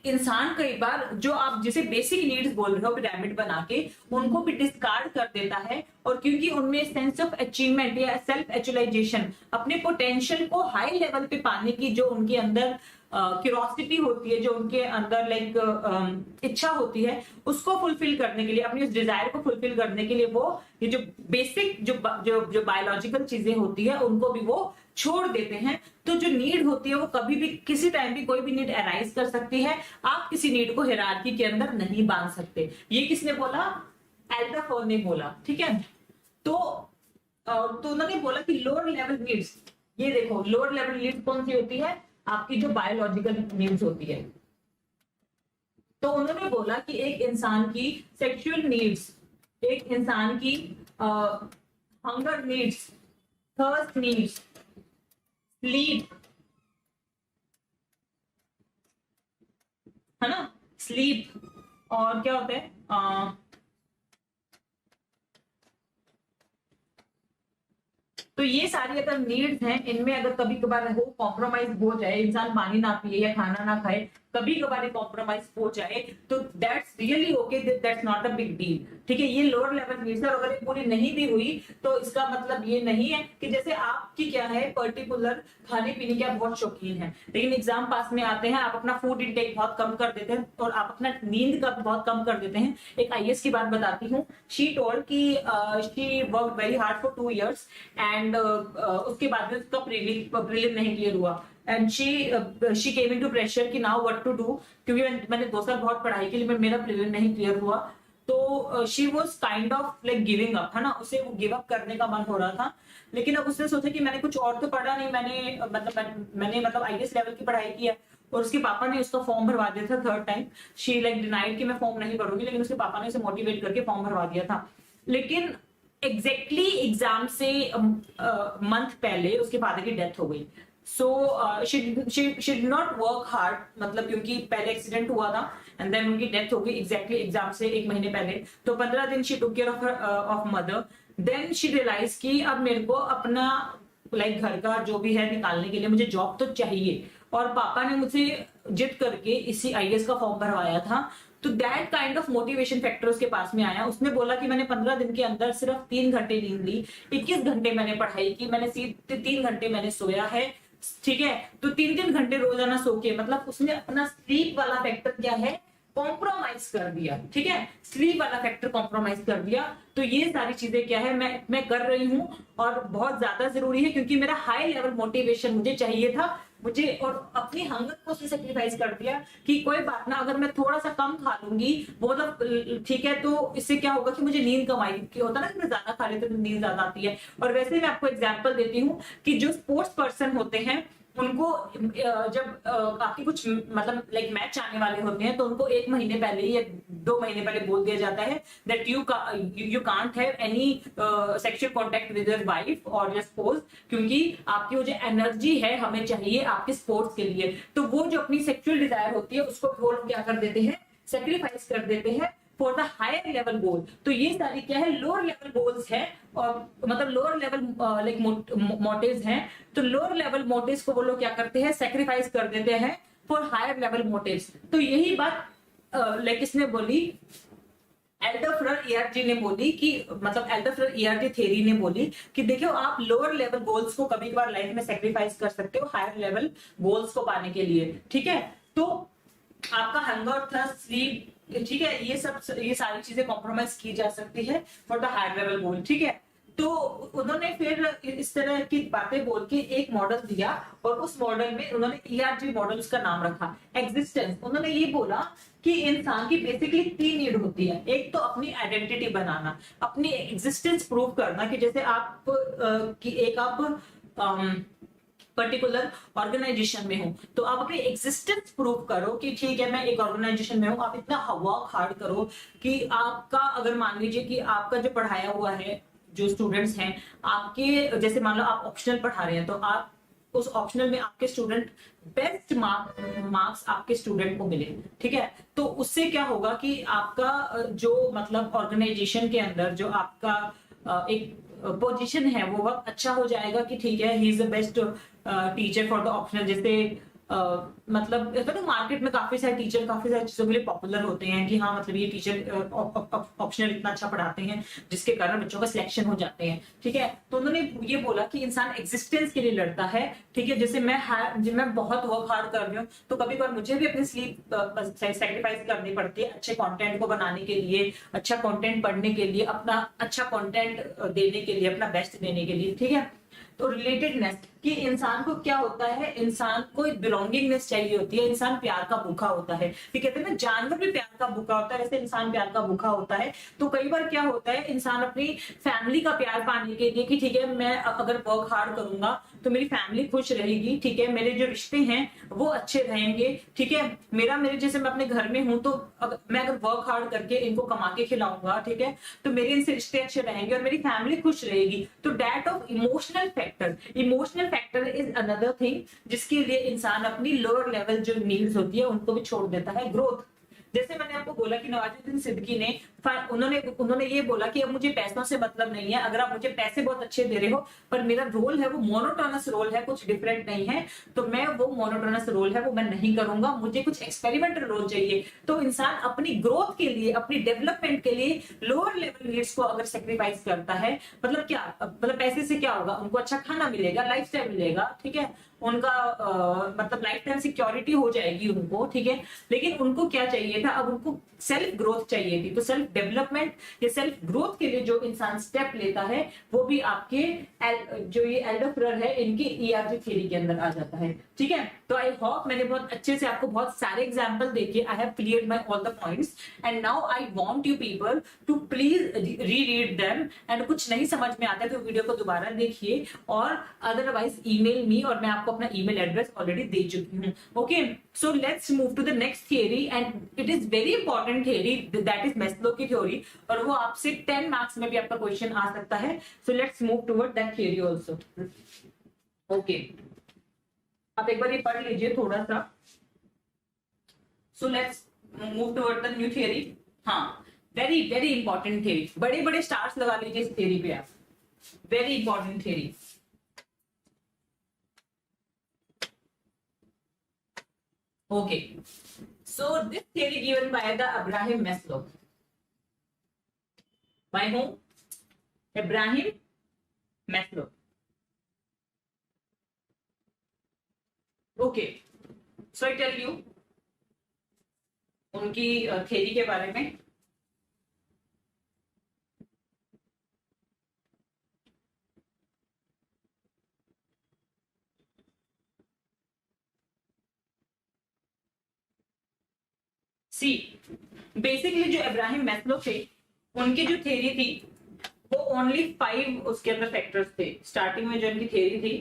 इंसान कई बार जो आप जिसे बेसिक नीड्स बोल रहे हो पिरामिड बना के, उनको भी डिस्कार्ड कर देता है। और क्योंकि उनमें सेंस ऑफ अचीवमेंट या सेल्फ एक्चुअलाइजेशन, अपने पोटेंशियल को हाई लेवल पे पाने की जो उनके अंदर क्यूरोसिटी होती है, जो उनके अंदर लाइक इच्छा होती है, उसको फुलफिल करने के लिए, अपनी उस डिजायर को फुलफिल करने के लिए वो ये जो बेसिक जो बायोलॉजिकल चीजें होती है उनको भी वो छोड़ देते हैं। तो जो नीड होती है वो कभी भी किसी टाइम भी कोई भी नीड अराइज कर सकती है, आप किसी नीड को हायरार्की के अंदर नहीं बांध सकते। ये किसने बोला, एल्डरसन ने बोला। ठीक है, तो उन्होंने बोला कि लोअर लेवल नीड्स, ये देखो लोअर लेवल नीड्स कौन सी होती है, आपकी जो बायोलॉजिकल नीड्स होती है। तो उन्होंने बोला कि एक इंसान की सेक्सुअल नीड्स, एक इंसान की hunger needs, thirst needs, sleep, है ना, स्लीप, और क्या होता है तो ये सारी अगर नीड्स हैं, इनमें अगर कभी कभार वो कॉम्प्रोमाइज हो जाए, इंसान पानी ना पिए या खाना ना खाए, कभी कभार कॉम्प्रोमाइज हो जाए तो that's really okay, that's not a big deal, ठीक है। ये लोअर लेवल नीड्स है, अगर ये पूरी नहीं भी हुई तो इसका मतलब ये नहीं है कि जैसे आपकी क्या है पर्टिकुलर खाने पीने के आप बहुत शौकीन हैं, लेकिन एग्जाम पास में आते हैं आप अपना फूड इंटेक बहुत कम कर देते हैं और आप अपना नींद का बहुत कम कर देते हैं। एक आईएएस की बात बताती हूँ, शी टोल्ड कि she work very hard for 2 years and उसके बाद में उसका प्रीलिम नहीं क्लियर हुआ and she came into pressure कि नाउ व्हाट टू डू, क्योंकि मैंने 2 साल बहुत पढ़ाई की लेकिन मेरा प्रीलिम नहीं क्लियर हुआ। तो she was kind of like giving up, है ना, उसे वो गिव अप करने का मन हो रहा था। लेकिन अब उसने सोचा कि मैंने कुछ और तो पढ़ा नहीं, मैंने आईएएस लेवल की पढ़ाई की है और उसके पापा ने उसका फॉर्म भरवा दिया था 3rd time. She like denied कि मैं फॉर्म नहीं भरूंगी, लेकिन उसके पापा ने उसे मोटिवेट करके फॉर्म भरवा दिया था। लेकिन एग्जैक्टली एग्जाम से मंथ पहले उसके फादर की डेथ हो गई। So she did not work hard, मतलब क्योंकि पहले एक्सीडेंट हुआ था एंड देन उनकी डेथ हो गई एग्जैक्टली एग्जाम से 1 महीने पहले। तो 15 दिन she took care of mother. Then she realize कि अब मेरे को अपना लाइक घर का जो भी है निकालने के लिए मुझे जॉब तो चाहिए, और पापा ने मुझे जिद करके इसी आईएएस का फॉर्म भरवाया था। तो that kind of motivation factor उसके पास में आया। उसने बोला कि मैंने 15 दिन के अंदर सिर्फ 3 घंटे नींद ली, 21 घंटे मैंने पढ़ाई की, मैंने 3 घंटे मैंने सोया है, ठीक है। तो 3-3 घंटे रोजाना सो के, मतलब उसने अपना स्लीप वाला फैक्टर क्या है कॉम्प्रोमाइज कर दिया, ठीक है, स्लीप वाला फैक्टर कॉम्प्रोमाइज कर दिया। तो ये सारी चीजें क्या है मैं कर रही हूँ और बहुत ज्यादा जरूरी है, क्योंकि मेरा हाई लेवल मोटिवेशन मुझे चाहिए था मुझे, और अपनी हंगर को उसने सेक्रीफाइस कर दिया कि कोई बात ना, अगर मैं थोड़ा सा कम खा लूंगी वो मतलब ठीक है, तो इससे क्या होगा कि मुझे नींद कम आएगी, कि होता ना कि मैं ज्यादा खा लेती हूँ तो नींद ज्यादा आती है। और वैसे मैं आपको एग्जांपल देती हूँ कि जो स्पोर्ट्स पर्सन होते हैं उनको जब काफी कुछ मतलब लाइक मैच आने वाले होते हैं तो उनको 1 महीने पहले या 2 महीने पहले बोल दिया जाता है that you can't have any sexual contact with your wife और योर स्पोर्स, क्योंकि आपकी वो जो एनर्जी है हमें चाहिए आपके स्पोर्ट्स के लिए। तो वो जो अपनी सेक्सुअल डिजायर होती है उसको वो लोग क्या कर देते हैं, सेक्रीफाइस कर देते हैं फॉर द हायर लेवल गोल। तो ये सारी क्या है लोअर लेवल गोल्स है, और मतलब लोअर लेवल लाइक मोटिव्स हैं। तो लोअर लेवल मोटिव्स को वो लोग क्या करते हैं, सेक्रीफाइस कर देते हैं फॉर हायर लेवल मोटिव्स। तो यही बात लाइक इसने बोली, एल्डर ईआरजी ने बोली कि मतलब एल्डर ईआरजी थ्योरी ने बोली कि देखो आप लोअर लेवल गोल्स को कभी कभार लाइफ में सेक्रीफाइस कर सकते हो हायर लेवल गोल्स को पाने के लिए, ठीक है। तो आपका हंगर, थर्स्ट, स्लीप, ठीक है, ये सारी चीजें कॉम्प्रोमाइज की जा सकती है फॉर द हायर लेवल गोल, ठीक है। तो उन्होंने फिर इस तरह की बातें बोल के एक मॉडल दिया और उस मॉडल में उन्होंने ईआरजी मॉडल उसका नाम रखा एग्जिस्टेंस। उन्होंने ये बोला कि इंसान की बेसिकली 3 नीड होती है। एक तो अपनी आइडेंटिटी बनाना, अपनी एग्जिस्टेंस प्रूव करना, कि जैसे आप पर्टिकुलर ऑर्गेनाइजेशन में हूं तो आप अपनी एग्जिस्टेंस प्रूव करो कि ठीक है मैं एक ऑर्गेनाइजेशन में हूं। आप इतना वर्क हार्ड करो कि आपका, अगर मान लीजिए कि आपका जो पढ़ाया हुआ है जो स्टूडेंट्स हैं आपके, जैसे मान लो आप ऑप्शनल पढ़ा रहे हैं तो आप उस ऑप्शनल में आपके स्टूडेंट बेस्ट मार्क्स आपके स्टूडेंट को मिले, ठीक है। तो उससे क्या होगा कि आपका जो मतलब ऑर्गेनाइजेशन के अंदर जो आपका एक पोजीशन है वो बहुत अच्छा हो जाएगा कि ठीक है he is the best teacher for the optional. जैसे मतलब तो मार्केट में काफी सारे टीचर काफी सारी चीजों के लिए पॉपुलर होते हैं कि हाँ मतलब ये टीचर ऑप्शनल इतना अच्छा पढ़ाते हैं जिसके कारण बच्चों का सिलेक्शन हो जाते हैं, ठीक है। तो उन्होंने ये बोला कि इंसान एग्जिस्टेंस के लिए लड़ता है, ठीक है। जैसे मैं बहुत वर्क हार्ड कर रही हूँ तो कभी कभार मुझे भी अपनी स्लीप सेक्रीफाइस करनी पड़ती है अच्छे कंटेंट को बनाने के लिए, अच्छा कंटेंट पढ़ने के लिए, अपना अच्छा कंटेंट देने के लिए, अपना बेस्ट देने के लिए, ठीक है। तो रिलेटेडनेस कि इंसान को क्या होता है, इंसान को एक बिलोंगिंगनेस चाहिए होती है, इंसान प्यार का भूखा होता है। ये कहते हैं ना जानवर भी प्यार का भूखा होता है, वैसे इंसान प्यार का भूखा होता है। तो कई बार क्या होता है इंसान अपनी फैमिली का प्यार पाने के लिए कि ठीक है मैं अगर वर्क हार्ड करूंगा तो मेरी फैमिली खुश रहेगी, ठीक है, मेरे जो रिश्ते हैं वो अच्छे रहेंगे, ठीक है। मेरे जैसे मैं अपने घर में हूं तो मैं अगर वर्क हार्ड करके इनको कमा के खिलाऊंगा, ठीक है, तो मेरे इनसे रिश्ते अच्छे रहेंगे और मेरी फैमिली खुश रहेगी। तो that of emotional factor is another thing जिसके लिए इंसान अपनी लोअर लेवल जो नीड्स होती है उनको भी छोड़ देता है। ग्रोथ, जैसे मैंने आपको बोला कि नवाजुद्दीन सिद्दीकी ने उन्होंने ये बोला कि अब मुझे पैसों से मतलब नहीं है, अगर आप मुझे पैसे बहुत अच्छे दे रहे हो पर मेरा रोल है वो मोनोटोनस रोल है, कुछ डिफरेंट नहीं है, तो मैं वो मोनोटोनस रोल है वो मैं नहीं करूंगा, मुझे कुछ एक्सपेरिमेंटल रोल चाहिए। तो इंसान अपनी ग्रोथ के लिए, अपनी डेवलपमेंट के लिए लोअर लेवल नीड्स को अगर सेक्रीफाइस करता है, मतलब क्या, मतलब पैसे से क्या होगा, उनको अच्छा खाना मिलेगा, लाइफस्टाइल मिलेगा, ठीक है, उनका मतलब लाइफ टाइम सिक्योरिटी हो जाएगी उनको, ठीक है। लेकिन उनको क्या चाहिए था, अब उनको सेल्फ ग्रोथ चाहिए थी। तो सेल्फ डेवलपमेंट या सेल्फ ग्रोथ के लिए जो इंसान स्टेप लेता है वो भी आपके जो ये एल्डोफ्रर है इनकी ईआरजी थ्योरी के अंदर आ जाता है, ठीक है। तो आई होप मैंने बहुत अच्छे से आपको बहुत सारे एग्जांपल देके I have cleared my all the points and now I want you people to please read them, and कुछ नहीं समझ में आता है तो वीडियो को दोबारा देखिए, और अदरवाइज ईमेल मी, और मैं आपको अपना ईमेल एड्रेस ऑलरेडी दे चुकी हूँ। Okay, so let's move to the next theory, and it is very important theory, that is Maslow की थ्योरी, और वो आपसे 10 मार्क्स में भी आपका क्वेश्चन आ सकता है। सो let's move toward that theory also. Okay, आप एक बार ये पढ़ लीजिए थोड़ा सा। सो let's move toward the new theory. हाँ, वेरी वेरी इंपॉर्टेंट थियरी, बड़े बड़े स्टार्स लगा लीजिए इस थियरी पे आप, very important theory. Okay, so this theory given by the Abraham Maslow. By whom? Abraham Maslow. Okay, so I tell you उनकी theory के बारे में। सी बेसिकली जो अब्राहम मैस्लो थे उनकी जो थ्योरी थी वो ओनली 5 उसके अंदर फैक्टर्स थे। स्टार्टिंग में जो उनकी थ्योरी थी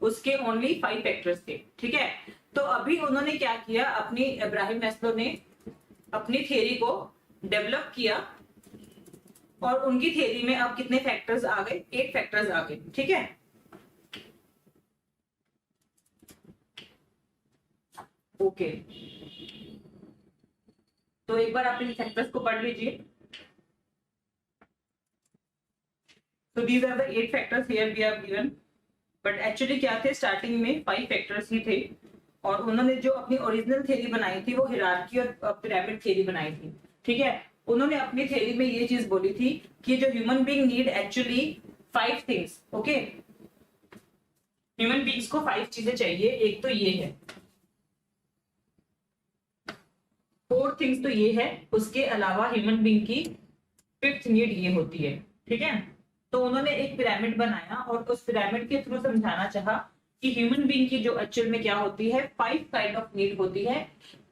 उसके ओनली 5 फैक्टर्स थे, ठीक है। तो अभी उन्होंने क्या किया, अपनी अब्राहम मैस्लो ने अपनी थ्योरी को डेवलप किया, और उनकी थ्योरी में अब कितने फैक्टर्स आ गए, 8 फैक्टर्स आ गए, ठीक है। ओके, तो एक बार आप इन फैक्टर्स को पढ़ लीजिए। So these are the 8 factors here we have given, but actually क्या थे, स्टार्टिंग में 5 फैक्टर्स ही थे, और उन्होंने जो अपनी ओरिजिनल थ्योरी बनाई थी वो हायरार्की और पिरामिड थ्योरी बनाई थी, ठीक है। उन्होंने अपनी थ्योरी में ये चीज बोली थी कि जो human being need actually 5 things, okay. Human beings को 5 चीजें चाहिए, एक तो ये है, 4 थिंग्स तो ये है, उसके अलावा ह्यूमन बीइंग की 5th नीड ये होती है, ठीक है। तो उन्होंने एक पिरामिड बनाया और उस पिरामिड के थ्रू समझाना चाहा कि ह्यूमन बीइंग की जो एक्चुअल में क्या होती है, 5 काइंड ऑफ नीड होती है,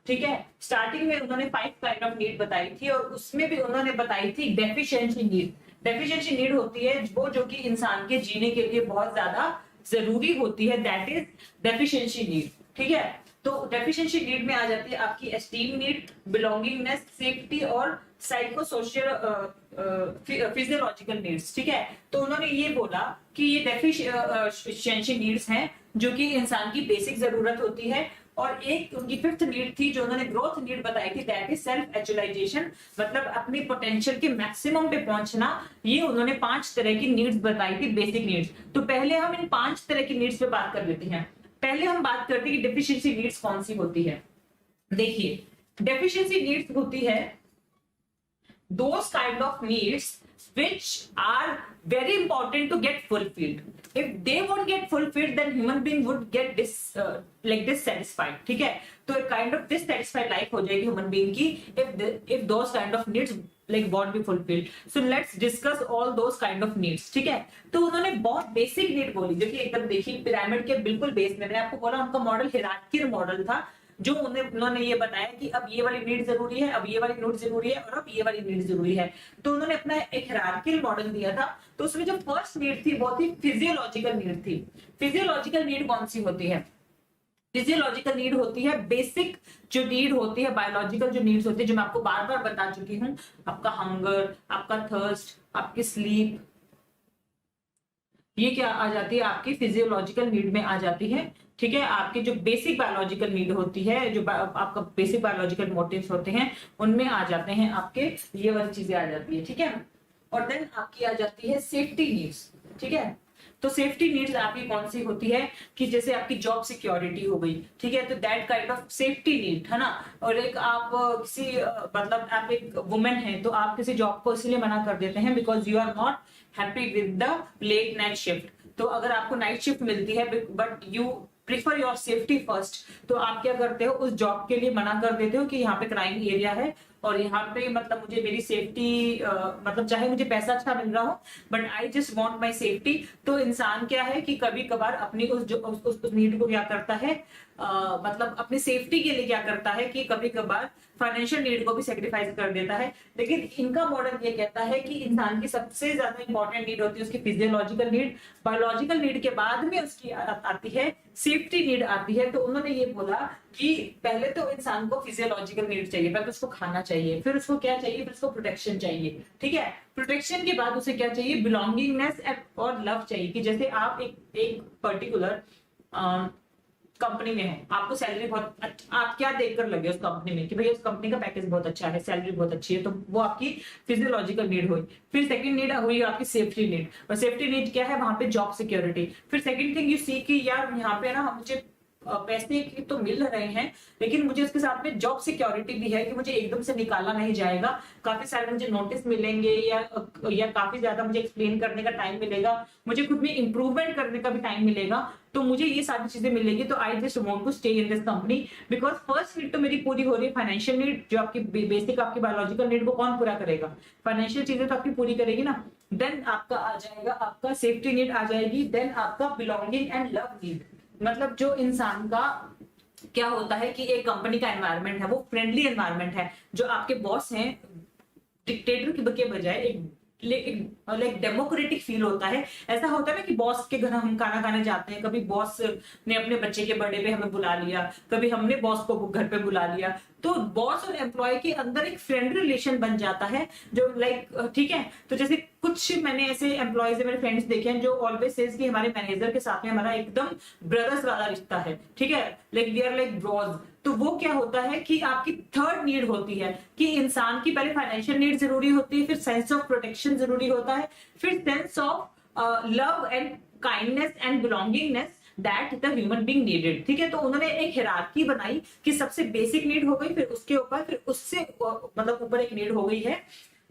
ठीक है। स्टार्टिंग में उन्होंने 5 काइंड ऑफ नीड बताई थी, और उसमें भी उन्होंने बताई थी डेफिशिएंसी नीड। डेफिशिएंसी नीड होती है वो जो कि इंसान के जीने के लिए बहुत ज्यादा जरूरी होती है, दैट इज डेफिशिएंसी नीड, ठीक है। तो डेफिशिएंसी नीड में आ जाती है आपकी एस्टीम नीड, बिलोंगिंगनेस, सेफ्टी और साइको सोशल फिजियोलॉजिकल नीड्स, ठीक है। तो उन्होंने ये बोला कि ये डेफिशिएंसी नीड्स हैं जो कि इंसान की बेसिक जरूरत होती है, और एक उनकी 5th नीड थी जो उन्होंने ग्रोथ नीड बताई थी, दैट इज सेल्फ एक्चुअलाइजेशन, मतलब अपनी पोटेंशियल के मैक्सिमम पे पहुंचना। ये उन्होंने 5 तरह की नीड्स बताई थी, बेसिक नीड्स। तो पहले हम इन 5 तरह की नीड्स पे बात कर लेते हैं। पहले हम बात करते हैं कि डेफिशिएंसी नीड्स कौन सी होती है। देखिए, डेफिशिएंसी नीड्स होती है those kind of needs which are very important to get fulfilled. If they won't get fulfilled, then human being would get dissatisfied, ठीक है। तो एक kind of dissatisfied life हो जाएगी human being की if those kind of needs won't be fulfilled. So let's discuss all those kind of needs, ठीक है। तो उन्होंने बहुत बेसिक नीड बोली जो कि एकदम देखिए पिरामिड के बिल्कुल बेस में, मैंने आपको बोला उनका मॉडल हिरार्किकल मॉडल था, जो उन्होंने ये बताया कि अब ये वाली नीड जरूरी है, अब ये वाली नीड जरूरी है, और अब ये वाली नीड जरूरी है। तो उन्होंने अपना एक हायरार्किकल मॉडल दिया था। तो उसमें जो फर्स्ट नीड थी वो थी फिजियोलॉजिकल नीड थी। फिजियोलॉजिकल नीड कौन सी होती है? फिजियोलॉजिकल नीड होती है बेसिक जो नीड होती है, बायोलॉजिकल जो नीड्स होती है, जो मैं आपको बार बार बता चुकी हूँ, आपका हंगर, आपका थर्स्ट, आपकी स्लीप, ये क्या आ जाती है, आपकी फिजियोलॉजिकल नीड में आ जाती है। ठीक है, आपकी जो बेसिक बायोलॉजिकल नीड होती है, जो आपका बेसिक बायोलॉजिकल मोटिव्स होते हैं, उनमें आ जाते हैं आपके ये वाली चीजें आ जाती है। ठीक है, और देन आपकी आ जाती है सेफ्टी नीड्स। ठीक है, तो सेफ्टी नीड्स आपकी कौन सी होती है कि जैसे आपकी जॉब सिक्योरिटी हो गई। ठीक है, तो that kind of safety need है ना। और एक आप किसी मतलब आप एक वुमेन है तो आप किसी जॉब को इसलिए मना कर देते हैं because you are not happy with the late night shift. तो अगर आपको नाइट शिफ्ट मिलती है but you prefer your safety first, तो आप क्या करते हो, उस जॉब के लिए मना कर देते हो कि यहाँ पे क्राइम एरिया है और यहाँ पे मतलब मुझे मेरी सेफ्टी मतलब चाहे मुझे पैसा अच्छा मिल रहा हो but I just want my safety. तो इंसान क्या है कि कभी कभार अपनी उस नीड को क्या करता है, मतलब अपनी सेफ्टी के लिए क्या करता है कि कभी कभार फाइनेंशियल नीड को भी सेक्रीफाइस कर देता है। लेकिन इनका मॉडल ये कहता है कि इंसान की सबसे ज्यादा इंपॉर्टेंट नीड होती है उसकी फिजियोलॉजिकल नीड। बायोलॉजिकल नीड के बाद में उसकी आती है सेफ्टी नीड आती है। तो उन्होंने ये बोला कि पहले तो इंसान को फिजियोलॉजिकल नीड चाहिए, पहले तो उसको खाना चाहिए, फिर उसको क्या चाहिए, फिर उसको प्रोटेक्शन चाहिए। ठीक है, प्रोटेक्शन के बाद उसे क्या चाहिए, बिलोंगिंगनेस और लव चाहिए। कि जैसे आप एक पर्टिकुलर कंपनी में है, आपको सैलरी बहुत आप क्या देखकर लगे उस कंपनी में कि भैया उस कंपनी का पैकेज बहुत अच्छा है, सैलरी बहुत अच्छी है, तो वो आपकी फिजियोलॉजिकल नीड हुई। फिर सेकंड नीड हुई आपकी सेफ्टी नीड, और सेफ्टी नीड क्या है, वहां पे जॉब सिक्योरिटी। फिर सेकंड थिंग यू सी कि यार यहाँ पे ना मुझे पैसे तो मिल रहे हैं लेकिन मुझे उसके साथ में जॉब सिक्योरिटी भी है कि मुझे एकदम से निकाला नहीं जाएगा, काफी सारे मुझे नोटिस मिलेंगे या काफी ज्यादा मुझे एक्सप्लेन करने का टाइम मिलेगा, मुझे खुद में इंप्रूवमेंट करने का भी टाइम मिलेगा। तो मुझे ये सारी चीजें मिलेगी, तो I just want to stay in this company because first need तो मेरी पूरी हो रही है। फाइनेंशियल नीड जो आपकी बेसिक आपकी बायोलॉजिकल नीड को कौन पूरा करेगा, फाइनेंशियल चीजें तो आपकी पूरी करेगी ना। देन आपका आ जाएगा, आपका सेफ्टी नीड आ जाएगी, देन आपका बिलोंगिंग एंड लव नीड। मतलब जो इंसान का क्या होता है कि एक कंपनी का एनवायरनमेंट है वो फ्रेंडली एनवायरनमेंट है, जो आपके बॉस हैं डिक्टेटर के बजाय एक लाइक डेमोक्रेटिक फील होता है। ऐसा होता है ना कि बॉस के घर हम खाना खाने जाते हैं, कभी बॉस ने अपने बच्चे के बर्थडे पे हमें बुला लिया, कभी हमने बॉस को घर पे बुला लिया, तो बॉस और एम्प्लॉय के अंदर एक फ्रेंड रिलेशन बन जाता है जो लाइक ठीक है। तो जैसे कुछ मैंने ऐसे एम्प्लॉयज मेरे फ्रेंड्स देखे हैं जो ऑलवेज सेज कि हमारे मैनेजर के साथ में हमारा एकदम ब्रदर्स वाला रिश्ता है। ठीक है, like we are like bros. तो वो क्या होता है कि आपकी थर्ड नीड होती है कि इंसान की पहले फाइनेंशियल नीड जरूरी होती है, फिर सेंस ऑफ प्रोटेक्शन जरूरी होता है, फिर sense of love and kindness and belongingness that the human being needed. ठीक है, तो उन्होंने एक हिरार्की बनाई कि सबसे बेसिक नीड हो गई, फिर उसके ऊपर फिर उससे मतलब ऊपर एक नीड हो गई है।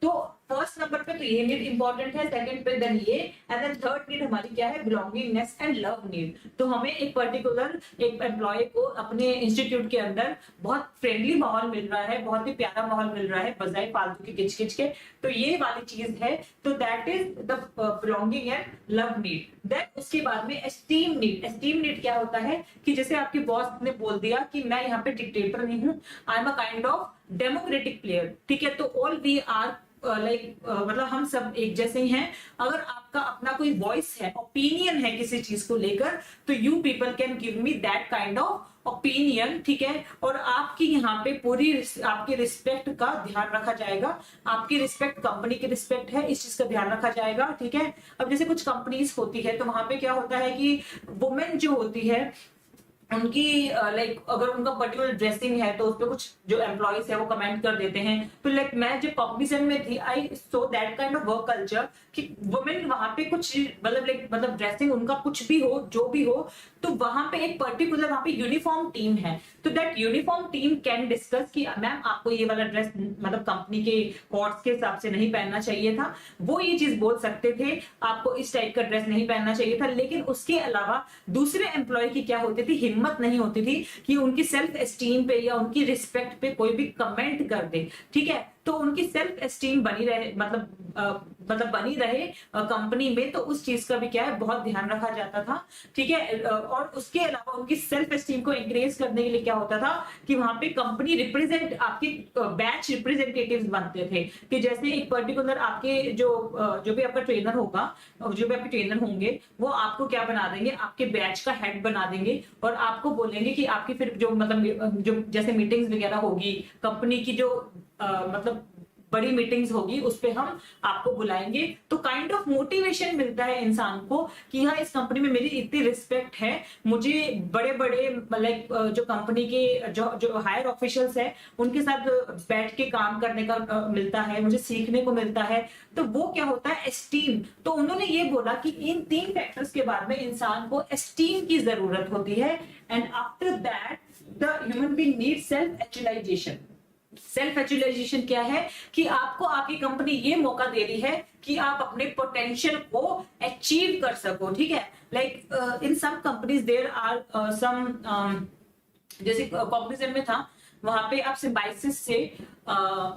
तो फर्स्ट नंबर पे तो ये नीड इंपॉर्टेंट है, सेकंड पे देन ये, एंड देन थर्ड नीड हमारी क्या है, बिलोंगिंगनेस एंड लव नीड। तो हमें एक पर्टिकुलर एक एम्प्लॉय को अपने इंस्टीट्यूट के अंदर बहुत फ्रेंडली माहौल मिल रहा है, बहुत ही प्यारा माहौल मिल रहा है बजाय फालतू की किचकिच के, तो ये वाली चीज है। तो that is the belonging and love need. देन उसके बाद में एस्टीम नीड। एस्टीम नीड क्या होता है कि जैसे आपके बॉस ने बोल दिया कि मैं यहाँ पे डिक्टेटर नहीं हूँ, I am a kind of democratic player. ठीक है, तो ऑल वी आर मतलब हम सब एक जैसे ही हैं। अगर आपका अपना कोई वॉइस है, ओपिनियन है किसी चीज को लेकर, तो you people can give me that kind of opinion. ठीक है, और आपकी यहाँ पे पूरी आपकी रिस्पेक्ट का ध्यान रखा जाएगा, आपकी रिस्पेक्ट कंपनी की रिस्पेक्ट है, इस चीज का ध्यान रखा जाएगा। ठीक है, अब जैसे कुछ कंपनीज होती है तो वहां पे क्या होता है कि वुमेन जो होती है उनकी लाइक अगर उनका पर्टिकुलर ड्रेसिंग है तो उसपे कुछ जो एम्प्लॉइज है वो कमेंट कर देते हैं। तो लाइक मैं जब कॉग्निजेंट में थी I saw that kind of work culture कि वुमेन वहां पे कुछ मतलब लाइक मतलब ड्रेसिंग उनका कुछ भी हो जो भी हो, तो वहां पे एक पर्टिकुलर वहां पे यूनिफॉर्म टीम है, तो that uniform team can discuss कि मैम आपको ये वाला ड्रेस मतलब कंपनी के कोड्स के हिसाब से नहीं पहनना चाहिए था, वो ये चीज बोल सकते थे, आपको इस टाइप का ड्रेस नहीं पहनना चाहिए था। लेकिन उसके अलावा दूसरे एम्प्लॉय की क्या होती थी, हिम्मत नहीं होती थी कि उनकी सेल्फ एस्टीम पे या उनकी रिस्पेक्ट पे कोई भी कमेंट कर दे। ठीक है, तो उनकी सेल्फ एस्टीम बनी रहे, मतलब बनी रहे कंपनी में, तो उस चीज का भी क्या है बहुत ध्यान रखा जाता था। ठीक है, और उसके अलावा उनकी सेल्फ एस्टीम को इंक्रीज करने के लिए क्या होता था कि वहां पे कंपनी रिप्रेजेंट आपके बैच रिप्रेजेंटेटिव्स बनते थे। कि जैसे एक पर्टिकुलर आपके जो भी आपका ट्रेनर होगा, जो भी आपके ट्रेनर होंगे, वो आपको क्या बना देंगे, आपके बैच का हेड बना देंगे और आपको बोलेंगे कि आपकी फिर जो मतलब जो जैसे मीटिंग्स वगैरह होगी कंपनी की, जो मतलब बड़ी मीटिंग्स होगी उस पे हम आपको बुलाएंगे। तो काइंड ऑफ मोटिवेशन मिलता है इंसान को कि हाँ इस कंपनी में मेरी इतनी रिस्पेक्ट है, मुझे बड़े बड़े लाइक जो कंपनी के जो हायर ऑफिशियल्स है उनके साथ बैठ के काम करने का मिलता है, मुझे सीखने को मिलता है। तो वो क्या होता है, एस्टीम। तो उन्होंने ये बोला कि इन 3 फैक्टर्स के बाद में इंसान को एस्टीम की जरूरत होती है, and after that the human being need self actualization. Self actualization क्या है कि आपको आपकी कंपनी ये मौका दे रही है कि आप अपने पोटेंशियल को अचीव कर सको, ठीक है। Like in some companies there are some, जैसे कॉग्निजेंट में था, वहां पे आप सिम्बाइसिस से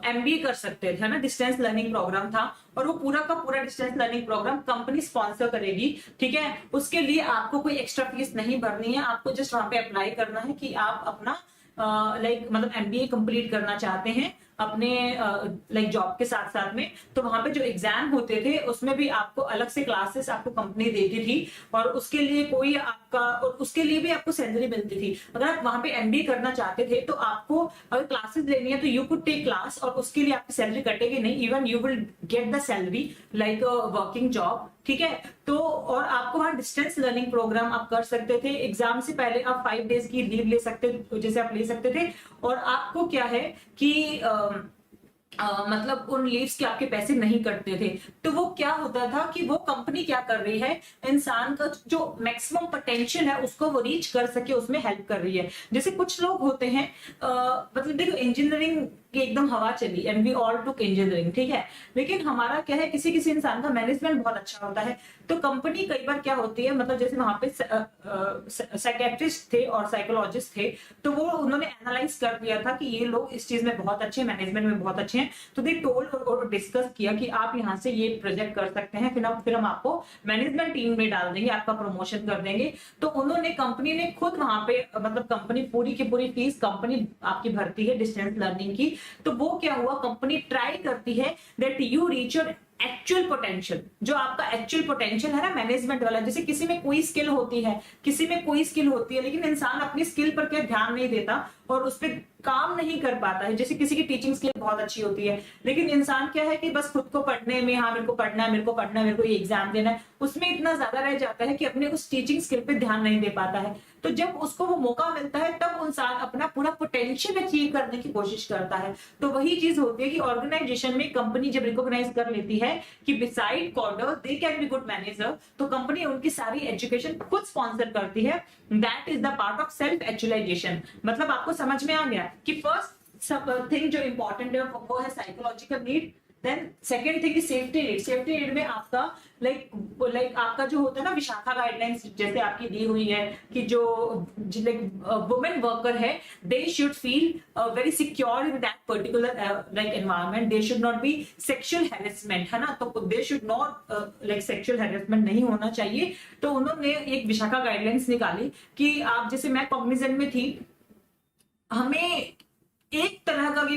एमबीए कर सकते थे ना, डिस्टेंस लर्निंग प्रोग्राम था, और वो पूरा का पूरा distance learning program company sponsor करेगी, ठीक है। उसके लिए आपको कोई एक्स्ट्रा फीस नहीं भरनी है, आपको जस्ट वहां पे अप्लाई करना है कि आप अपना लाइक मतलब एमबीए कंप्लीट करना चाहते हैं अपने लाइक जॉब के साथ साथ में। तो वहां पे जो एग्जाम होते थे उसमें भी आपको अलग से क्लासेस आपको कंपनी देती थी, और उसके लिए कोई आपका, और उसके लिए भी आपको सैलरी मिलती थी। अगर आप वहां पे एमबीए करना चाहते थे तो आपको अगर क्लासेस लेनी है तो यू कुड टेक क्लास, और उसके लिए आपकी सैलरी कटेगी नहीं, even you will get the salary like working job, ठीक है। तो और आपको वहां डिस्टेंस लर्निंग प्रोग्राम आप कर सकते थे, एग्जाम से पहले आप 5 डेज की लीव ले सकते, जैसे आप ले सकते थे, और आपको क्या है कि मतलब उन लीव्स के आपके पैसे नहीं कटते थे। तो वो क्या होता था कि वो कंपनी क्या कर रही है, इंसान का जो मैक्सिमम पोटेंशियल है उसको वो रीच कर सके उसमें हेल्प कर रही है। जैसे कुछ लोग होते हैं मतलब देखो इंजीनियरिंग की एकदम हवा चली and we all took engineering, ठीक है, लेकिन हमारा क्या है, किसी किसी इंसान का मैनेजमेंट बहुत अच्छा होता है। तो कंपनी कई बार क्या होती है, मतलब जैसे वहां पे साइकेट्रिस्ट थे और साइकोलॉजिस्ट थे, तो वो उन्होंने एनालाइज कर दिया था कि ये लोग इस चीज में बहुत अच्छे हैं, मैनेजमेंट में बहुत अच्छे हैं। तो दे टोल्ड और डिस्कस किया कि आप यहाँ से ये प्रोजेक्ट कर सकते हैं, फिर हम आपको मैनेजमेंट टीम में डाल देंगे, आपका प्रमोशन कर देंगे। तो उन्होंने, कंपनी ने खुद वहां पे मतलब कंपनी पूरी की पूरी फीस कंपनी आपकी भरती है डिस्टेंस लर्निंग की। तो वो क्या हुआ, कंपनी ट्राई करती है that you reach your actual potential. जो आपका एक्चुअल पोटेंशियल है ना मैनेजमेंट वाला, जैसे किसी में कोई स्किल होती है, किसी में कोई स्किल होती है, लेकिन इंसान अपनी स्किल पर क्या ध्यान नहीं देता और उस पर काम नहीं कर पाता है। जैसे किसी की टीचिंग स्किल बहुत अच्छी होती है, लेकिन इंसान क्या है कि बस खुद को पढ़ने में, हाँ मेरे को पढ़ना है, मेरे को पढ़ना है, मेरे को ये एग्जाम देना है, उसमें इतना ज्यादा रह जाता है कि अपने उस टीचिंग स्किल पे ध्यान नहीं दे पाता है। तो जब उसको वो मौका मिलता है तब इंसान अपना पूरा पोटेंशियल अचीव करने की कोशिश करता है। तो वही चीज होती है कि ऑर्गेनाइजेशन में कंपनी जब रिकॉग्नाइज कर लेती है कि beside coder they can be good manager, तो कंपनी उनकी सारी एजुकेशन खुद स्पॉन्सर करती है। That is the part of self actualization. मतलब आपको समझ में आ गया कि फर्स्ट थिंग जो इंपॉर्टेंट है वो है psychological need, then second thing is safety need. Safety need में आपका लाइक आपका जो होता है ना विशाखा गाइडलाइंस जैसे आपकी दी हुई है कि जो वुमेन वर्कर है they should feel very secure in that particular like environment, they should not be sexual harassment, है ना, तो they should not like sexual harassment नहीं होना चाहिए। तो उन्होंने एक विशाखा गाइडलाइंस निकाली कि आप, जैसे मैं कॉग्निजेंट में थी, हमें एक तरह का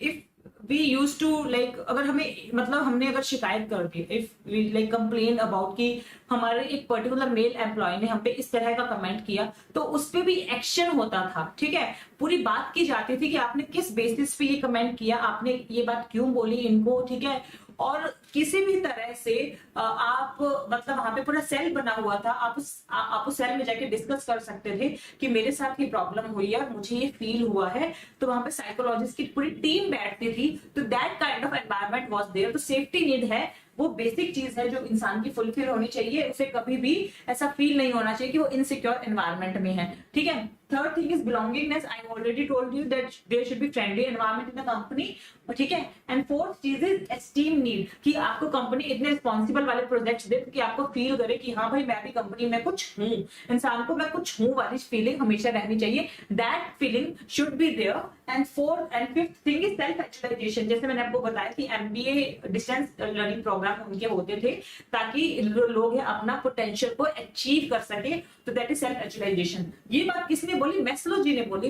if we use to like, अगर हमें मतलब हमने अगर शिकायत कर दी, if we like complain about कि हमारे एक पर्टिकुलर मेल एम्प्लॉय ने हम पे इस तरह का कमेंट किया, तो उस पे भी एक्शन होता था, ठीक है। पूरी बात की जाती थी कि आपने किस बेसिस पे ये कमेंट किया, आपने ये बात क्यों बोली इनको, ठीक है। और किसी भी तरह से आप मतलब वहां पे पूरा सेल बना हुआ था, आप उस सेल में जाके डिस्कस कर सकते थे कि मेरे साथ ये प्रॉब्लम हुई है, मुझे ये फील हुआ है। तो वहां पे साइकोलॉजिस्ट की पूरी टीम बैठती थी। तो that kind of environment was there. तो सेफ्टी नीड है, वो बेसिक चीज है जो इंसान की फुलफिल होनी चाहिए। उसे कभी भी ऐसा फील नहीं होना चाहिए कि वो इनसिक्योर एनवायरनमेंट में है, ठीक है। Third thing is belongingness. I already told you that there should be friendly environment in the company, ठीक है। एंड फोर्थ चीज इज एस्टीम नीड, कि आपको कंपनी इतने रिस्पॉन्सिबल वाले प्रोजेक्ट्स दे कि आपको फील करे कि हाँ भाई मैं भी कंपनी में कुछ हूँ, इंसान को मैं कुछ हूँ वाली फीलिंग हमेशा रहनी चाहिए। That feeling should be there. And fourth and fifth thing is self actualization. जैसे मैंने आपको बताया कि एमबीए डिस्टेंस लर्निंग प्रोग्राम उनके होते थे ताकि लोग अपना पोटेंशियल को अचीव कर सके। तो दैट इज सेल्फ एक्चुअलाइजेशन। ये बात किसने बोली? मैस्लो जी ने बोली।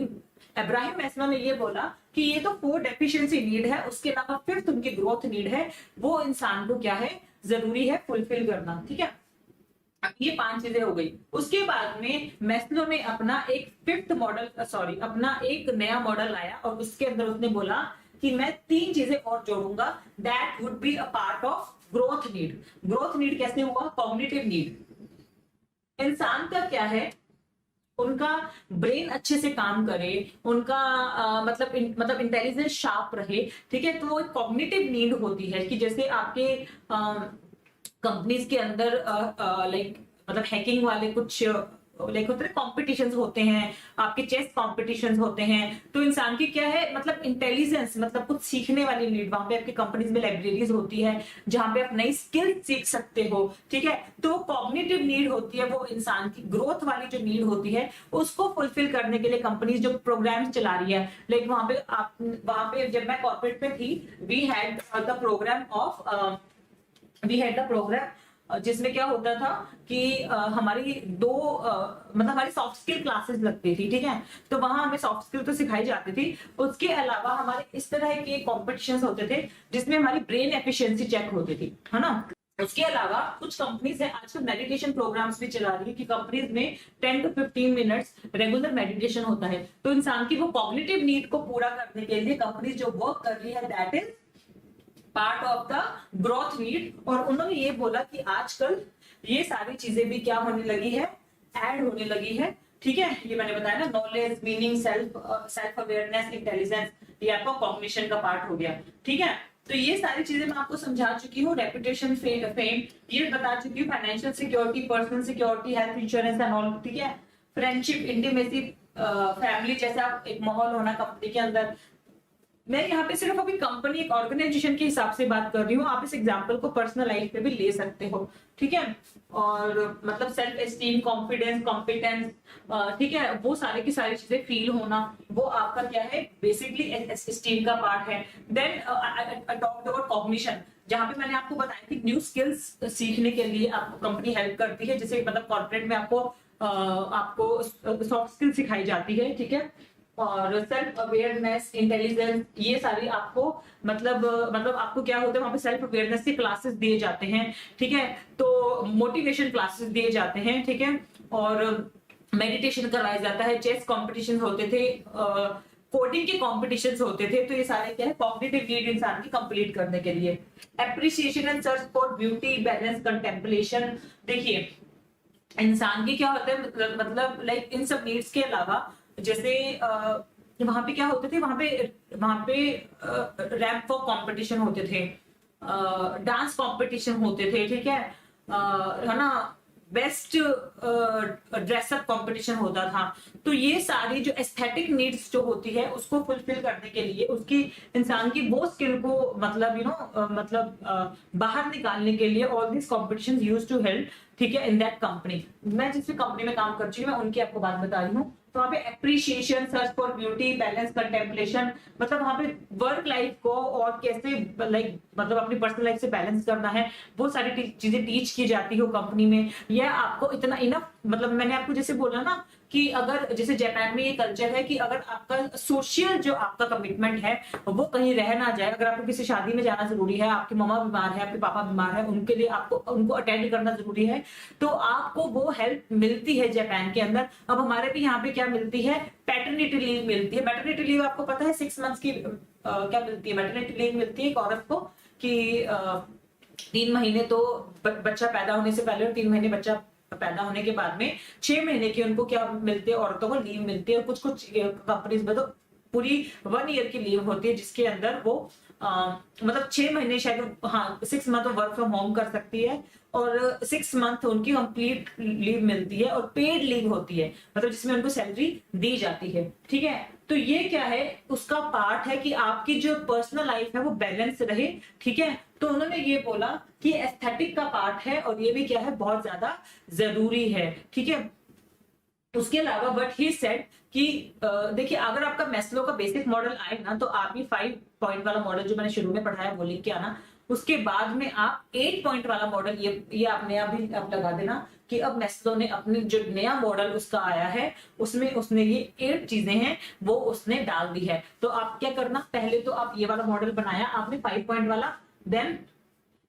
अब्राहम मैस्लो ने ये बोला कि ये तो 4 डेफिशिएंसी नीड है, उसके अलावा फिफ्थ उनकी ग्रोथ नीड है, वो इंसान को क्या है जरूरी है फुलफिल करना, ठीक है। अब ये 5 चीजें हो गई। उसके बाद में मैस्लो ने अपना एक फिफ्थ मॉडल अपना एक नया मॉडल लाया और उसके अंदर उसने बोला कि मैं 3 चीजें और जोड़ूंगा, that would be a part of growth need. Growth need कैसे हुआ? Cognitive need. इंसान का क्या है, उनका ब्रेन अच्छे से काम करे, उनका मतलब इंटेलिजेंस शार्प रहे, ठीक है। तो वो एक कॉग्निटिव नीड होती है कि जैसे आपके कंपनीज के अंदर लाइक मतलब हैकिंग वाले कुछ लाइक होते हैं कॉम्पिटिशंस होते हैं, आपके चेस कॉम्पिटिशंस होते हैं, तो इंसान की क्या है मतलब इंटेलिजेंस, मतलब कुछ सीखने वाली नीड, वहां पे आपकी कंपनीज में लाइब्रेरीज होती है जहां पे आप नई स्किल सीख सकते हो, ठीक है। तो कॉग्निटिव नीड होती है, वो इंसान की ग्रोथ वाली जो नीड होती है उसको फुलफिल करने के लिए कंपनीज जो प्रोग्राम्स चला रही है, लाइक वहां पे जब मैं कॉर्पोरेट में थी, वी हैड द प्रोग्राम जिसमें क्या होता था कि हमारी मतलब हमारी सॉफ्ट स्किल क्लासेस लगती थी, ठीक है। तो वहां हमें सॉफ्ट स्किल तो सिखाई जाती थी, उसके अलावा हमारे इस तरह के कॉम्पिटिशंस होते थे जिसमें हमारी ब्रेन एफिशिएंसी चेक होती थी, है ना। उसके अलावा कुछ कंपनीज है आजकल मेडिटेशन प्रोग्राम्स भी चला रही है कि कंपनीज में 10 to 15 मिनट्स रेगुलर मेडिटेशन होता है। तो इंसान की वो कॉग्निटिव नीड को पूरा करने के लिए कंपनीज जो वर्क कर रही है, that is part of the growth need. और उन्होंने ये बोला कि आजकल ये सारी चीजें भी क्या होने लगी है, ऐड होने लगी है, ठीक है। ये मैंने बताया ना, knowledge, meaning, self awareness, intelligence, ये आपका कॉग्निशन का पार्ट हो गया, ठीक है। तो ये सारी चीजें मैं आपको समझा चुकी हूँ, रेपुटेशन, फेम ये बता चुकी हूँ, financial security, personal security, health insurance and all, ठीक है। फ्रेंडशिप, इंटीमेसी, फैमिली जैसा एक माहौल होना कंपनी के अंदर। मैं यहाँ पे सिर्फ अभी कंपनी, एक ऑर्गेनाइजेशन के हिसाब से बात कर रही हूँ, आप इस एग्जांपल को पर्सनल लाइफ पे भी ले सकते हो, ठीक है। और मतलब सेल्फ एस्टीम, कॉन्फिडेंस, कॉम्पिटेंस, ठीक है, वो सारी की सारी चीजें फील होना, वो आपका क्या है, बेसिकली एस्टीम का पार्ट है। देन टॉक अबाउट कॉग्निशन, जहां पे मैंने आपको बताया कि न्यू स्किल्स सीखने के लिए आपको कंपनी हेल्प करती है, जैसे मतलब कॉर्पोरेट में आपको सॉफ्ट स्किल सिखाई जाती है, ठीक है। और सेल्फ अवेयरनेस, इंटेलिजेंस, ये सारी आपको मतलब आपको क्या होता है, वहां पे सेल्फ अवेयरनेस के क्लासेस दिए जाते हैं, ठीक है। तो मोटिवेशन क्लासेस दिए जाते हैं, ठीक है। और मेडिटेशन करवाया जाता है, चेस कॉम्पिटिशन होते थे, कोडिंग के कॉम्पिटिशंस होते थे। तो ये सारे क्या है, कॉग्निटिव नीड इंसान की कंप्लीट करने के लिए। Appreciation and search for beauty, balance, contemplation. देखिए इंसान की क्या होता है, मतलब लाइक इन सब नीड्स के अलावा जैसे वहां पे क्या होते थे, वहां पे रैप वॉक कॉम्पिटिशन होते थे, डांस कॉम्पिटिशन होते थे, ठीक है ना। बेस्ट ड्रेसअप कंपटीशन होता था। तो ये सारी जो एस्थेटिक नीड्स जो होती है उसको फुलफिल करने के लिए, उसकी इंसान की वो स्किल को मतलब बाहर निकालने के लिए all this competition use to help, ठीक है, इन दैट कंपनी। मैं जिस कंपनी में काम कर चुकी हूँ मैं उनकी आपको बात बता रही हूँ। तो वहाँ पे appreciation, search for beauty, balance, contemplation, मतलब वहाँ पे वर्क लाइफ को और कैसे लाइक मतलब अपनी पर्सनल लाइफ से बैलेंस करना है, वो सारी चीजें टीच की जाती हो कंपनी में। यह आपको इतना इनफ, मतलब मैंने आपको जैसे बोला ना कि अगर जैसे जापान में ये कल्चर है कि अगर आपका सोशल जो आपका कमिटमेंट है वो कहीं रह ना जाए, अगर आपको किसी शादी में जाना जरूरी है, आपकी मम्मा बीमार है, आपके पापा बीमार है, उनके लिए आपको उनको अटेंड करना जरूरी है, तो आपको वो हेल्प मिलती है जापान के अंदर। अब हमारे भी यहाँ पे क्या मिलती है, पैटर्निटी लीव मिलती है। पैटर्निटी लीव आपको पता है 6 मंथ्स की क्या मिलती है, मैटरनिटी लीव मिलती है एक औरत को कि 3 महीने तो बच्चा पैदा होने से पहले और 3 महीने बच्चा पैदा होने के बाद में 6 महीने की उनको क्या मिलते हैं, औरतों को लीव मिलती है। और कुछ कंपनीज में तो पूरी 1 ईयर की लीव होती है जिसके अंदर वो मतलब 6 महीने शायद, हाँ 6 मंथ वर्क फ्रॉम होम कर सकती है और 6 मंथ उनकी कंप्लीट लीव मिलती है और पेड लीव होती है, मतलब जिसमें उनको सैलरी दी जाती है, ठीक है। तो ये क्या है, उसका पार्ट है कि आपकी जो पर्सनल लाइफ है वो बैलेंस रहे, ठीक है। तो उन्होंने ये बोला कि एस्थेटिक का पार्ट है और ये भी क्या है, बहुत ज्यादा जरूरी है, ठीक है। उसके अलावा बट ही सेड कि देखिए अगर आपका मैस्लो का बेसिक मॉडल आए ना तो आप ये 5 पॉइंट वाला मॉडल जो मैंने शुरू में पढ़ाया वो लिख के आना, उसके बाद में आप 8 पॉइंट वाला मॉडल ये आपने अभी आप लगा देना कि अब मैस्लो ने अपने जो नया मॉडल उसका आया है उसमें उसने ये 8 चीजें हैं वो उसने डाल दी है। तो आप क्या करना, पहले तो आप ये वाला मॉडल बनाया आपने 5 पॉइंट वाला, देन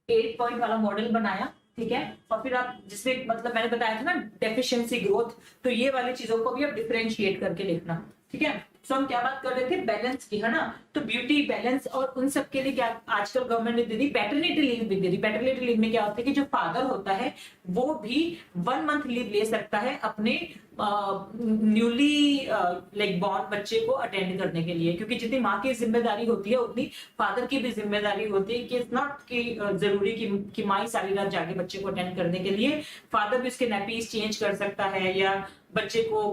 8 पॉइंट वाला मॉडल बनाया, ठीक है। और फिर आप जिसमें मतलब मैंने बताया था ना डेफिशिएंसी ग्रोथ, तो ये वाली चीजों को भी आप डिफरेंशिएट करके लिखना, ठीक है। सो हम क्या बात कर रहे थे, बैलेंस की, है ना। तो ब्यूटी बैलेंस और उन सब के लिए क्या आजकल गवर्नमेंट ने दे दी, पैटर्निटी लीव भी दे दी। पैटर्निटी लीव में क्या होता है कि जो फादर होता है वो भी 1 मंथ लीव ले सकता है अपने न्यूली लाइक बॉर्न बच्चे को अटेंड करने के लिए, क्योंकि जितनी माँ की जिम्मेदारी होती है उतनी फादर की भी जिम्मेदारी होती है कि इट्स नॉट कि जरूरी कि माँ ही सारी रात जाके बच्चे को अटेंड करने के लिए, फादर भी उसके नैपीज चेंज कर सकता है या बच्चे को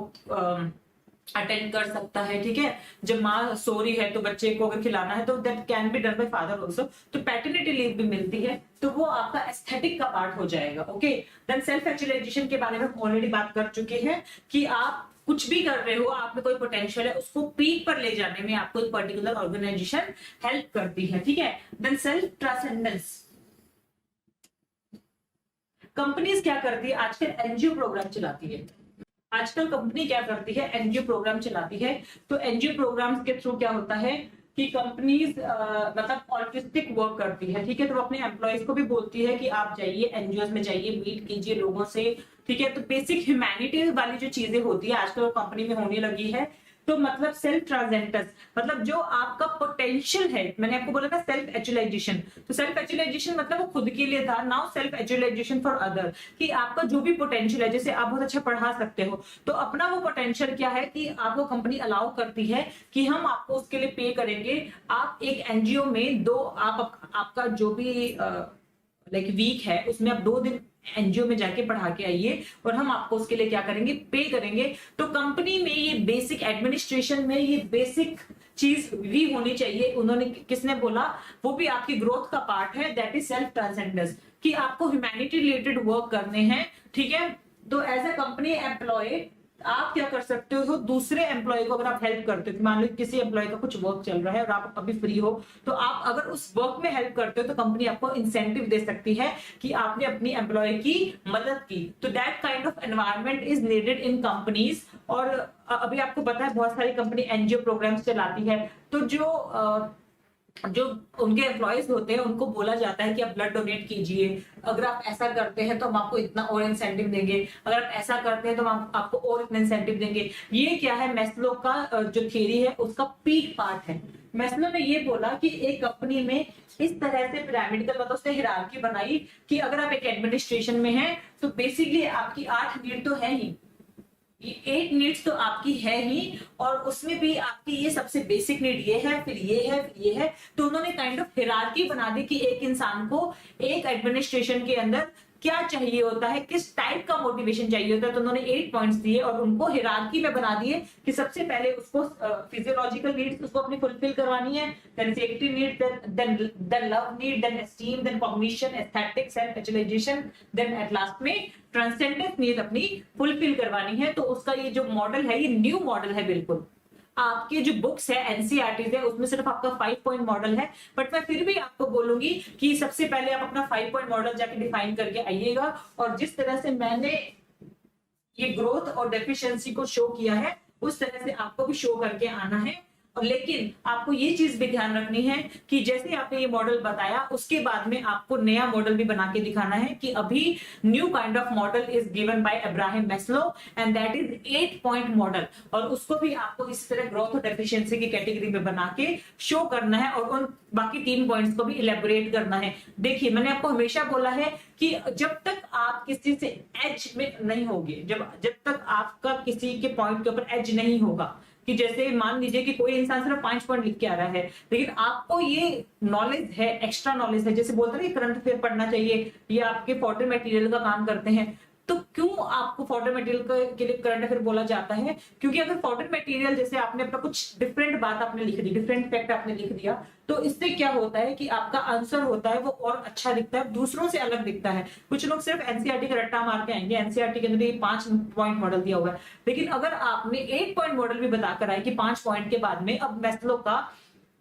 अटेंड कर सकता है। ठीक है, जब माँ सो रही है तो बच्चे को अगर खिलाना है तो that can be done by father also. तो पैटर्निटी लीव भी मिलती है, तो वो आपका एस्थेटिक का पार्ट हो जाएगा। ओके, देन सेल्फ एक्चुअलाइजेशन के बारे में हम ऑलरेडी बात कर चुके हैं कि आप कुछ भी कर रहे हो, आप में कोई पोटेंशियल है, उसको पीक पर ले जाने में आपको एक पर्टिकुलर ऑर्गेनाइजेशन हेल्प करती है। ठीक है, देन सेल्फ ट्रांसेंडेंस। कंपनीज क्या करती है आजकल, एनजीओ प्रोग्राम चलाती है। आजकल कंपनी क्या करती है, एनजीओ प्रोग्राम चलाती है। तो एनजीओ प्रोग्राम्स के थ्रू क्या होता है कि कंपनीज मतलब ऑल्ट्रिस्टिक वर्क करती है। ठीक है, तो वो अपने एम्प्लॉयज को भी बोलती है कि आप जाइए एनजीओ में जाइए, मीट कीजिए लोगों से। ठीक है, तो बेसिक ह्यूमैनिटी वाली जो चीजें होती है आजकल कंपनी में होने लगी है। तो मतलब सेल्फ ट्रांसेंडेंस, मतलब जो आपका पोटेंशियल है, मैंने आपको बोला था सेल्फ एक्चुअलाइजेशन। तो सेल्फ एक्चुअलाइजेशन मतलब वो खुद के लिए था, now self actualization for other, कि आपका जो भी पोटेंशियल है, जैसे आप बहुत अच्छा पढ़ा सकते हो, तो अपना वो पोटेंशियल क्या है कि आपको कंपनी अलाउ करती है कि हम आपको उसके लिए पे करेंगे। आप एक एनजीओ में आपका जो भी लाइक वीक है उसमें आप 2 दिन एनजीओ में जाके पढ़ा के आइए और हम आपको उसके लिए क्या करेंगे, पे करेंगे। तो कंपनी में ये बेसिक एडमिनिस्ट्रेशन में ये बेसिक चीज भी होनी चाहिए। उन्होंने किसने बोला, वो भी आपकी ग्रोथ का पार्ट है, दैट इज सेल्फ ट्रांसेंडेंस, कि आपको ह्यूमैनिटी रिलेटेड वर्क करने हैं। ठीक है, तो एज अ कंपनी एम्प्लॉय आप क्या कर सकते हो, दूसरे एम्प्लॉय को अगर आप हेल्प करते हो, मान लो किसी एम्प्लॉय का कुछ वर्क चल रहा है और आप अभी फ्री हो, तो आप अगर उस वर्क में हेल्प करते हो तो कंपनी आपको इंसेंटिव दे सकती है कि आपने अपनी एम्प्लॉय की मदद की। तो that kind of environment is needed in companies. और अभी आपको पता है बहुत सारी कंपनी एनजीओ प्रोग्राम्स चलाती है, तो जो उनके एम्प्लॉयज होते हैं उनको बोला जाता है कि आप ब्लड डोनेट कीजिए, अगर आप ऐसा करते हैं तो हम आपको इतना और इंसेंटिव देंगे, अगर आप ऐसा करते हैं तो हम आपको और इतना इंसेंटिव देंगे। ये क्या है, मैस्लो का जो थ्योरी है उसका पीक पार्ट है। मैस्लो ने ये बोला कि एक कंपनी में इस तरह से पिरामिडल मतलब उसने हिरार्की बनाई कि अगर आप एक एडमिनिस्ट्रेशन में हैं तो बेसिकली आपकी 8 नीड तो है ही, 8 नीड्स तो आपकी है ही, और उसमें भी आपकी ये सबसे बेसिक नीड ये है, फिर ये है, फिर ये है। तो उन्होंने काइंड ऑफ हिरार्की बना दी कि एक इंसान को एक एडमिनिस्ट्रेशन के अंदर क्या चाहिए होता है, किस टाइप का मोटिवेशन चाहिए होता है। तो उन्होंने 8 पॉइंट्स दिए और उनको हिरार्की में बना दिए कि सबसे पहले उसको फिजियोलॉजिकल नीड्स उसको अपनी फुलफिल करवानी है, then safety need, then love need, then esteem, then cognition, aesthetic, self actualization, then at last में ट्रांसेंडेंस नीड अपनी फुलफिल करवानी है। तो उसका ये जो मॉडल है ये न्यू मॉडल है बिल्कुल। आपके जो बुक्स है एनसीईआरटी है उसमें सिर्फ आपका 5 पॉइंट मॉडल है, बट मैं फिर भी आपको बोलूंगी कि सबसे पहले आप अपना 5 पॉइंट मॉडल जाके डिफाइन करके आइएगा। और जिस तरह से मैंने ये ग्रोथ और डेफिशिएंसी को शो किया है उस तरह से आपको भी शो करके आना है। और लेकिन आपको ये चीज भी ध्यान रखनी है कि जैसे आपने ये मॉडल बताया उसके बाद में आपको नया मॉडल भी बना के दिखाना है कि अभी new kind of model is given by Abraham Maslow and that is 8 point model, और उसको भी आपको इस तरह ग्रोथ और डेफिशिएंसी की कैटेगरी में बना के शो करना है और उन बाकी 3 पॉइंट्स को भी इलेबोरेट करना है। देखिए मैंने आपको हमेशा बोला है कि जब तक आप किसी से एज में नहीं होगे, जब तक आपका किसी के पॉइंट के ऊपर एज नहीं होगा, कि जैसे मान लीजिए कि कोई इंसान सिर्फ 5 पॉइंट लिख के आ रहा है लेकिन आपको ये नॉलेज है, एक्स्ट्रा नॉलेज है, जैसे बोलते हैं ना करंट अफेयर पढ़ना चाहिए, ये आपके फॉर्डर मटेरियल का काम करते हैं। तो क्यों आपको फॉर्डर मटेरियल के लिए करंट अफेयर बोला जाता है, क्योंकि अगर फॉर्डर मटेरियल जैसे आपने अपना कुछ डिफरेंट बात आपने लिख दी, डिफरेंट फैक्ट आपने लिख दिया, तो इससे क्या होता है कि आपका आंसर होता है वो और अच्छा दिखता है, दूसरों से अलग दिखता है। कुछ लोग सिर्फ एनसीईआरटी का रट्टा मार के आएंगे, एनसीईआरटी के अंदर ये 5 पॉइंट मॉडल दिया हुआ है, लेकिन अगर आपने 8 पॉइंट मॉडल भी बताकर आए कि 5 पॉइंट के बाद में अब मैस्लो का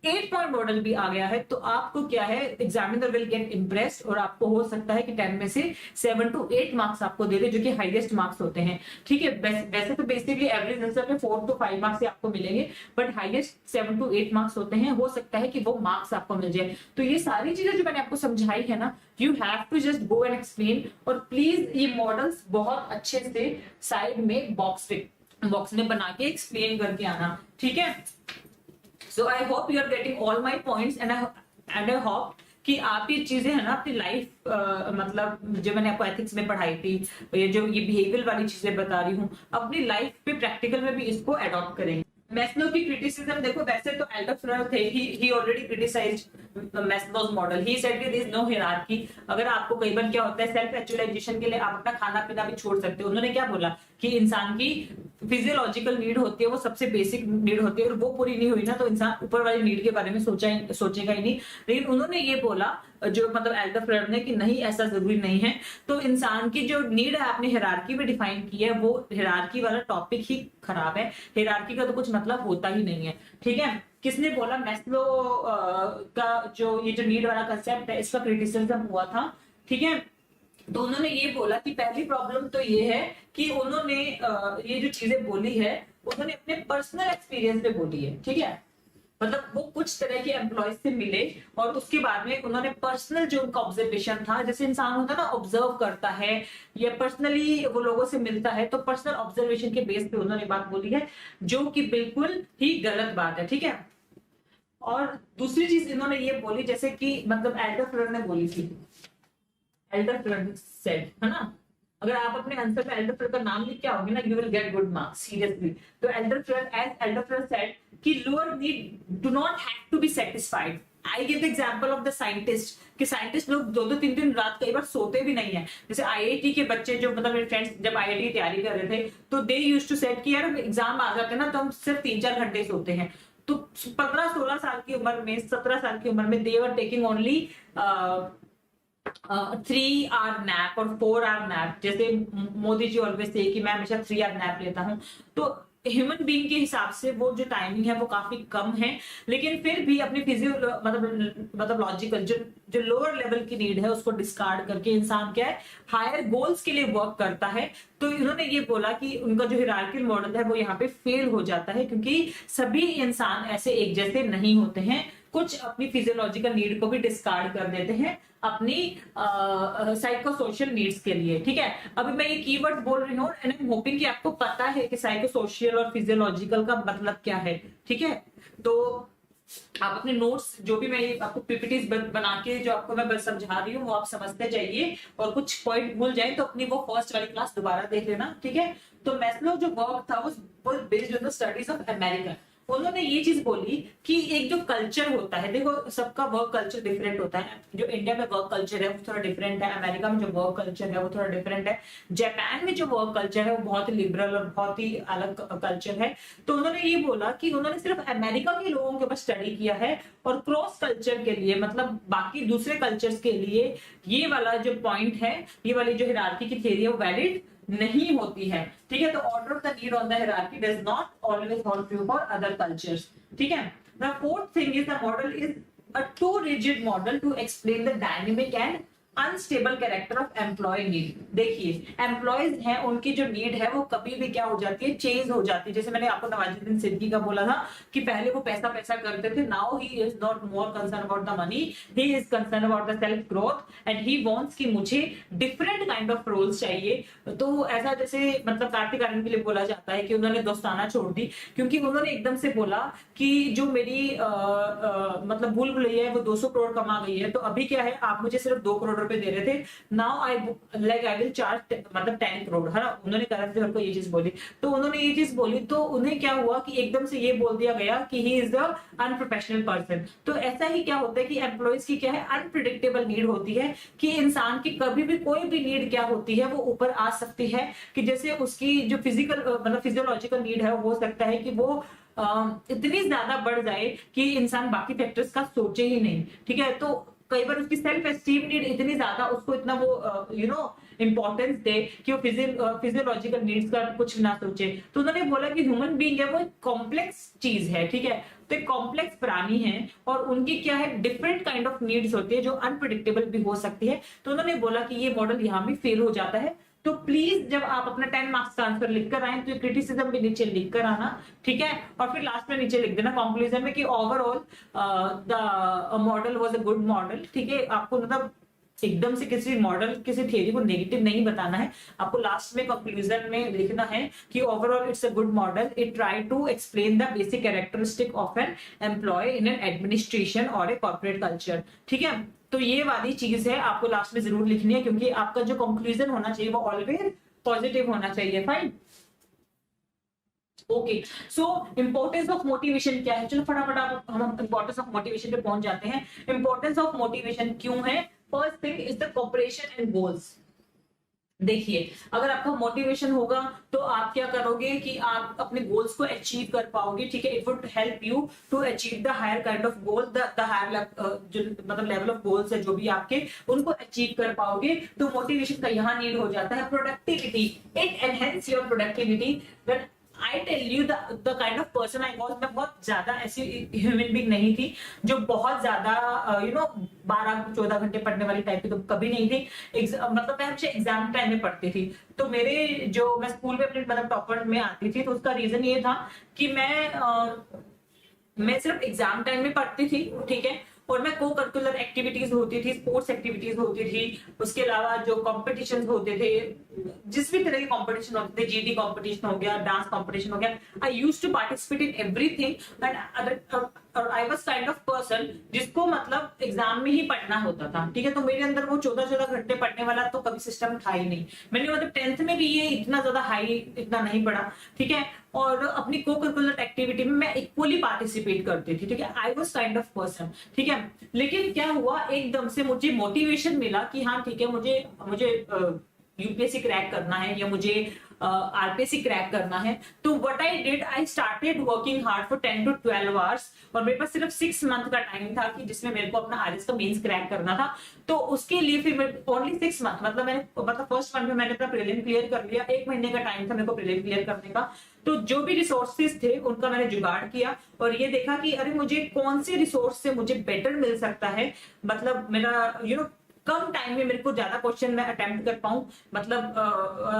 8 पॉइंट मॉडल भी आ गया है, तो आपको क्या है, एग्जामिनर विल गेट इम्प्रेस्ड और आपको हो सकता है कि 10 में से 7 to 8 मार्क्स आपको दे दे, जो कि हाईएस्ट मार्क्स होते हैं। ठीक है, वैसे तो बेसिकली एवरेज आंसर में 4 to 5 मार्क्स आपको मिलेंगे, बट हाईएस्ट 7 to 8 मार्क्स होते हैं, हो सकता है कि वो मार्क्स आपको मिल जाए। तो ये सारी चीजें जो मैंने आपको समझाई है ना, you have to just go and explain. और प्लीज ये मॉडल्स बहुत अच्छे से साइड में बॉक्स बॉक्स में बना के एक्सप्लेन करके आना, ठीक है। So I hope you are getting all my points and I hope कि आप ये चीजें है ना अपनी लाइफ मतलब जो मैंने आपको एथिक्स में पढ़ाई थी, ये बिहेवियर वाली चीजें बता रही हूँ, अपनी लाइफ पे प्रैक्टिकल में भी इसको अडॉप्ट करेंगे। मैस्लो की क्रिटिसिज्म देखो, वैसे तो एल्डर फ्लर थे, he already criticised Maslow's model. He said there is no hierarchy. अगर आपको कई बार क्या होता है, सेल्फ एक्चुअलाइजेशन के लिए आप अपना खाना पीना भी छोड़ सकते हो। उन्होंने क्या बोला कि इंसान की फिजियोलॉजिकल नीड होती है, वो सबसे बेसिक नीड होती है, और वो पूरी नहीं हुई ना तो इंसान ऊपर वाली नीड के बारे में सोचेगा ही नहीं। लेकिन उन्होंने ये बोला, जो मतलब एल्डर फ्लर ने, कि नहीं ऐसा जरूरी नहीं है। तो इंसान की जो नीड है आपने हायरार्की में डिफाइन की है, वो हायरार्की वाला टॉपिक ही खराब है। हायरार्की का तो कुछ मतलब होता ही नहीं है, ठीक है। किसने बोला? मैस्लो का जो ये जो नीड वाला कंसेप्ट है, इसका क्रिटिसिज्म हुआ था, ठीक है। तो उन्होंने ये बोला कि पहली प्रॉब्लम तो ये है कि उन्होंने ये जो चीजें बोली है, उन्होंने अपने पर्सनल एक्सपीरियंस पे बोली है, ठीक है। मतलब वो कुछ तरह के एम्प्लॉय से मिले और उसके बाद में उन्होंने पर्सनल जो उनका ऑब्जर्वेशन था, जैसे इंसान होता है ना, ऑब्जर्व करता है या पर्सनली वो लोगों से मिलता है, तो पर्सनल ऑब्जर्वेशन के बेस पे उन्होंने बात बोली है, जो कि बिल्कुल ही गलत बात है, ठीक है। और दूसरी चीज इन्होंने ये बोली, जैसे कि मतलब एल्डर फ्लर ने बोली थी, एल्डर फ्लर सेड, है ना, अगर आप अपने आंसर में एल्डर फ्लर का नाम लिख के आओगे ना, you will get good marks, seriously. तो एल्डर फ्लर सेड कि lower need do not have to be satisfied. I give the example of the scientist, कि साइंटिस्ट लोग 2-2 3 दिन रात कई बार सोते भी नहीं है। जैसे आईआईटी के बच्चे, जो मतलब मेरे फ्रेंड्स जब आईआईटी की तैयारी कर रहे थे, तो दे यूज्ड टू सेड कि यार एग्जाम आ जाते हैं ना, तो हम सिर्फ 3-4 घंटे सोते हैं। तो 15-16 साल की उम्र में, 17 साल की उम्र में, they were taking only 3 hour nap और 4 आवर नैप। जैसे मोदी जी ऑलवेज से कि मैं हमेशा 3 आवर नैप लेता हूँ। तो ह्यूमन बीइंग के हिसाब से वो जो टाइमिंग है वो काफी कम है, लेकिन फिर भी अपनी फिजियो मतलब लॉजिकल जो लोअर लेवल की नीड है उसको डिस्कार्ड करके इंसान क्या है, हायर गोल्स के लिए वर्क करता है। तो इन्होंने ये बोला कि उनका जो हिरार्किकल मॉडल है वो यहाँ पे फेल हो जाता है, क्योंकि सभी इंसान ऐसे एक जैसे नहीं होते हैं। कुछ अपनी फिजियोलॉजिकल नीड को भी डिस्कार्ड कर देते हैं अपनी साइको सोशल नीड्स के लिए, ठीक है। अभी मैं ये कीवर्ड बोल रही हूँ एंड आई एम होपिंग कि आपको पता है कि साइको सोशल और फिजियोलॉजिकल का मतलब क्या है, ठीक है। तो आप अपने नोट्स, जो भी मैं ये आपको पीपीटीज बना के जो आपको मैं बस समझा रही हूँ, वो आप समझते जाइए, और कुछ पॉइंट भूल जाए तो अपनी वो फर्स्ट वाली क्लास दोबारा देख लेना, ठीक है। तो मैस्लो जो वर्क था वो based on the studies of America. उन्होंने ये चीज बोली कि एक जो कल्चर होता है, देखो सबका वर्क कल्चर डिफरेंट होता है। जो इंडिया में वर्क कल्चर है वो थोड़ा डिफरेंट है, अमेरिका में जो वर्क कल्चर है वो थोड़ा डिफरेंट है, जापान में जो वर्क कल्चर है वो बहुत ही लिबरल और बहुत ही अलग कल्चर है। तो उन्होंने ये बोला कि उन्होंने सिर्फ अमेरिका के लोगों के ऊपर स्टडी किया है, और क्रॉस कल्चर के लिए, मतलब बाकी दूसरे कल्चर्स के लिए ये वाला जो पॉइंट है, ये वाली जो हिरार्की की थ्योरी है वो वैलिड नहीं होती है, ठीक है। तो order of the need on the hierarchy does not always hold true for other cultures, ठीक है। The fourth thing is the model is a too rigid model to explain the dynamic and unstable character of employee need. देखिए employees हैं, उनकी जो need है वो कभी भी क्या हो जाती है, चेंज हो जाती है। जैसे मैंने आपको नवाजुद्दीन सिद्दीकी का बोला था कि पहले वो पैसा पैसा करते थे, now he is not more concern about the money, he is concern about the self growth and he wants कि मुझे डिफरेंट काइंड ऑफ रोल्स चाहिए। तो ऐसा जैसे मतलब कार्तिक आर्यन के लिए बोला जाता है कि उन्होंने दोस्ताना छोड़ दी, क्योंकि उन्होंने एकदम से बोला कि जो मेरी मतलब भूल भुलैया है वो 200 करोड़ कमा गई है, तो अभी क्या है, आप मुझे सिर्फ 2 करोड़ रुपए दे रहे थे, नाउ आई विल चार्ज मतलब 10 करोड़, है ना। उन्होंने करण जौहर को ये चीज बोली। तो उन्होंने ये चीज बोली तो उन्हें क्या हुआ कि एकदम से ये बोल दिया गया कि he is the unprofessional person. तो ऐसा ही क्या होता है कि एम्प्लॉयज की क्या है, अनप्रिडिक्टेबल नीड होती है, कि इंसान की कभी भी कोई भी नीड क्या होती है वो ऊपर आ सकती है। कि जैसे उसकी जो फिजिकल मतलब फिजियोलॉजिकल नीड है, वो हो सकता है कि वो इतनी ज्यादा बढ़ जाए कि इंसान बाकी फैक्टर्स का सोचे ही नहीं, ठीक है। तो कई बार उसकी सेल्फ एस्टीम नीड इतनी ज्यादा, उसको इतना वो इंपॉर्टेंस दे कि वो फिजियोलॉजिकल नीड्स का कुछ ना सोचे। तो उन्होंने बोला कि ह्यूमन बीइंग है वो एक कॉम्प्लेक्स चीज है, ठीक है। तो एक कॉम्प्लेक्स प्राणी है और उनकी क्या है, डिफरेंट काइंड ऑफ नीड्स होती है जो अनप्रिडिक्टेबल भी हो सकती है। तो उन्होंने बोला कि ये मॉडल यहाँ भी फेल हो जाता है। तो प्लीज जब आप अपना 10 मार्क्स का आंसर लिखकर आए तो क्रिटिसिज्म भी नीचे लिख कर आना, ठीक है। और फिर लास्ट में नीचे लिख देना कंक्लूजन में कि overall the model was a good model, ठीक है। आपको मतलब एकदम से किसी मॉडल किसी थियरी को नेगेटिव नहीं बताना है, आपको लास्ट में कंक्लूजन में लिखना है कि overall it's a good model, it try to explain the basic characteristic of an employee in an administration और ए कॉर्पोरेट कल्चर। ठीक है, तो ये वाली चीज है आपको लास्ट में जरूर लिखनी है, क्योंकि आपका जो कंक्लूजन होना चाहिए वो ऑलवेज पॉजिटिव होना चाहिए। Fine, okay. So importance of motivation क्या है, चलो फटाफट हम इंपॉर्टेंस ऑफ मोटिवेशन पे पहुंच जाते हैं। इंपॉर्टेंस ऑफ मोटिवेशन क्यों है? First thing is the cooperation and goals. देखिए, अगर आपका मोटिवेशन होगा तो आप क्या करोगे कि आप अपने गोल्स को अचीव कर पाओगे। ठीक है, it would help you to achieve the higher kind of goal, the higher जो मतलब लेवल ऑफ गोल्स है जो भी आपके, उनको अचीव कर पाओगे। तो मोटिवेशन का यहाँ नीड हो जाता है। Productivity, it enhance your productivity. When I tell you the kind of person I was, मैं बहुत ज्यादा ऐसी ह्यूमन बीइंग नहीं थी जो बहुत ज्यादा 12-14 घंटे पढ़ने वाली टाइप की तो कभी नहीं थी। मतलब मैं हमेशा एग्जाम टाइम में पढ़ती थी। तो मेरे जो मैं स्कूल में अपने मतलब टॉपर में आती थी, तो उसका रीजन ये था कि मैं सिर्फ एग्जाम टाइम में पढ़ती थी। ठीक है, और मैं को करिकुलर एक्टिविटीज होती थी, स्पोर्ट्स एक्टिविटीज होती थी, उसके अलावा जो कॉम्पिटिशन होते थे, जिस भी तरह के कॉम्पिटिशन होते थे, जीडी कॉम्पिटिशन हो गया, डांस कॉम्पिटिशन हो गया, I used to participate in everything. And और I was kind of person जिसको मतलब एग्जाम में ही पढ़ना होता था। ठीक है, तो मेरे अंदर वो 14-14 घंटे पढ़ने वाला तो कभी सिस्टम था ही नहीं। मैंने मतलब 10th में भी ये इतना ज्यादा हाई इतना नहीं पढ़ा। ठीक है, और अपनी को करिकुलर एक्टिविटी में मैं इक्वली पार्टिसिपेट करती थी। ठीक है, I was kind of person. ठीक है, लेकिन क्या हुआ, एकदम से मुझे मोटिवेशन मिला कि हाँ ठीक है, मुझे यूपीएससी क्रैक करना है या मुझे आरपीएससी क्रैक करना है। तो what I did, I started working hard for 10 to 12 hours. और मेरे पास सिर्फ 6 मंथ का टाइम था कि जिसमें मेरे को अपना आरएस का मेंस क्रैक करना था। तो उसके लिए फिर मैं ओनली 6 मंथ मतलब फर्स्ट मंथ में मैंने अपना प्रीलिम क्लियर कर लिया। 1 महीने का टाइम था मेरे को प्रीलिम क्लियर करने का। तो जो भी रिसोर्सेज थे उनका मैंने जुगाड़ किया और ये देखा कि अरे मुझे कौन से रिसोर्स से मुझे बेटर मिल सकता है, मतलब मेरा कम टाइम में मेरे को ज्यादा क्वेश्चन मैं अटेम्प्ट कर पाऊं, मतलब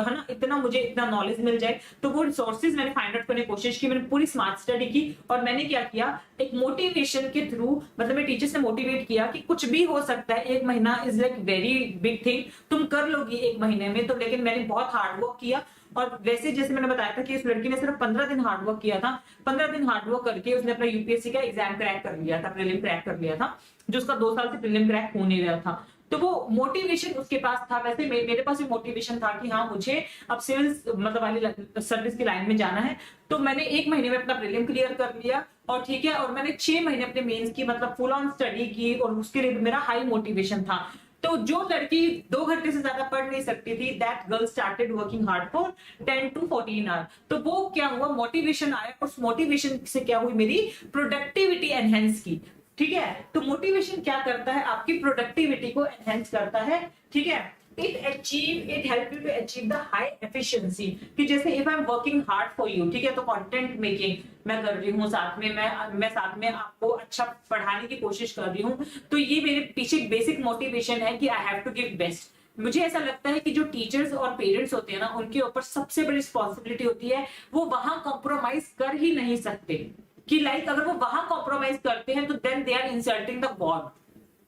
है ना, इतना मुझे इतना नॉलेज मिल जाए। तो वो रिसोर्सेज मैंने फाइंड आउट करने की कोशिश की। मैंने पूरी स्मार्ट स्टडी की और मैंने क्या किया, एक मोटिवेशन के थ्रू, मतलब मैं टीचर से मोटिवेट किया कि कुछ भी हो सकता है, 1 महीना is like very big thing, तुम कर लोगी 1 महीने में। तो लेकिन मैंने बहुत हार्ड वर्क किया। और वैसे जैसे मैंने बताया था कि उस लड़की ने सिर्फ 15 दिन हार्ड वर्क किया था। 15 दिन हार्ड वर्क करके उसने अपना यूपीएससी का एग्जाम क्रैक कर लिया था, प्रीलिम क्रैक कर लिया था, जो उसका 2 साल से प्रीलिम क्रैक हो नहीं रहा था। तो वो मोटिवेशन उसके पास था। वैसे मेरे पास भी मोटिवेशन था कि हाँ मुझे अब सिविल मतलब वाली सर्विस की लाइन में जाना है। तो मैंने 1 महीने में अपना प्रीलिम क्लियर कर लिया और ठीक है, और मैंने 6 महीने अपने मेंस की मतलब फुल ऑन स्टडी की और उसके लिए मेरा हाई मोटिवेशन था। तो जो लड़की 2 घंटे से ज्यादा पढ़ नहीं सकती थी, that girl started working hard for 10 to 14 hour. तो वो क्या हुआ, मोटिवेशन आया और उस मोटिवेशन से क्या हुई, मेरी प्रोडक्टिविटी एनहेंस की। ठीक है, तो मोटिवेशन क्या करता है, आपकी प्रोडक्टिविटी को एनहेंस करता है। ठीक है, it help you to achieve the high efficiency. कि जैसे if I am working hard for you, ठीक है, तो कंटेंट मेकिंग मैं कर रही हूँ, साथ में मैं साथ में आपको अच्छा पढ़ाने की कोशिश कर रही हूँ। तो ये मेरे पीछे बेसिक मोटिवेशन है कि I have to give best. मुझे ऐसा लगता है कि जो टीचर्स और पेरेंट्स होते हैं ना, उनके ऊपर सबसे बड़ी रिस्पॉन्सिबिलिटी होती है, वो वहां कॉम्प्रोमाइज कर ही नहीं सकते। कि लाइक अगर वो वहां कॉम्प्रोमाइज करते हैं तो then they are insulting the god.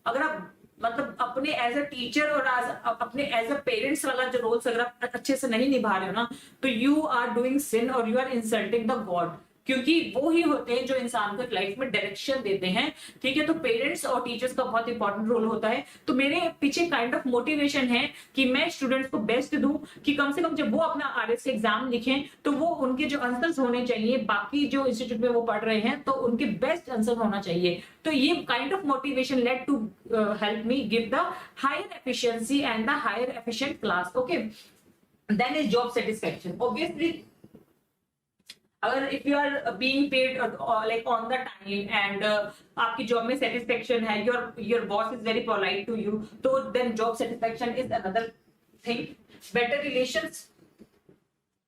अगर आप मतलब अपने एज अ टीचर और अपने एज अ पेरेंट्स वाला जो रोल्स अगर आप अच्छे से नहीं निभा रहे हो ना, तो यू आर डूइंग सिन और you are insulting the god. क्योंकि वो ही होते हैं जो इंसान को एक लाइफ में डायरेक्शन देते हैं। ठीक है, तो पेरेंट्स और टीचर्स का बहुत इंपॉर्टेंट रोल होता है। तो मेरे पीछे काइंड ऑफ मोटिवेशन है कि मैं स्टूडेंट्स को बेस्ट दूं, कि कम से कम जब वो अपना आरएस एग्जाम लिखें तो वो उनके जो आंसर्स होने चाहिए, बाकी जो इंस्टीट्यूट में वो पढ़ रहे हैं तो उनके बेस्ट आंसर होना चाहिए। तो ये kind of motivation led to help me give the higher efficiency and the higher efficient class. Okay, then is job satisfaction. Obviously अगर if you are being paid like on the time and आपकी job में satisfaction है, your boss is very polite to you, तो then job satisfaction is another thing. Better relations,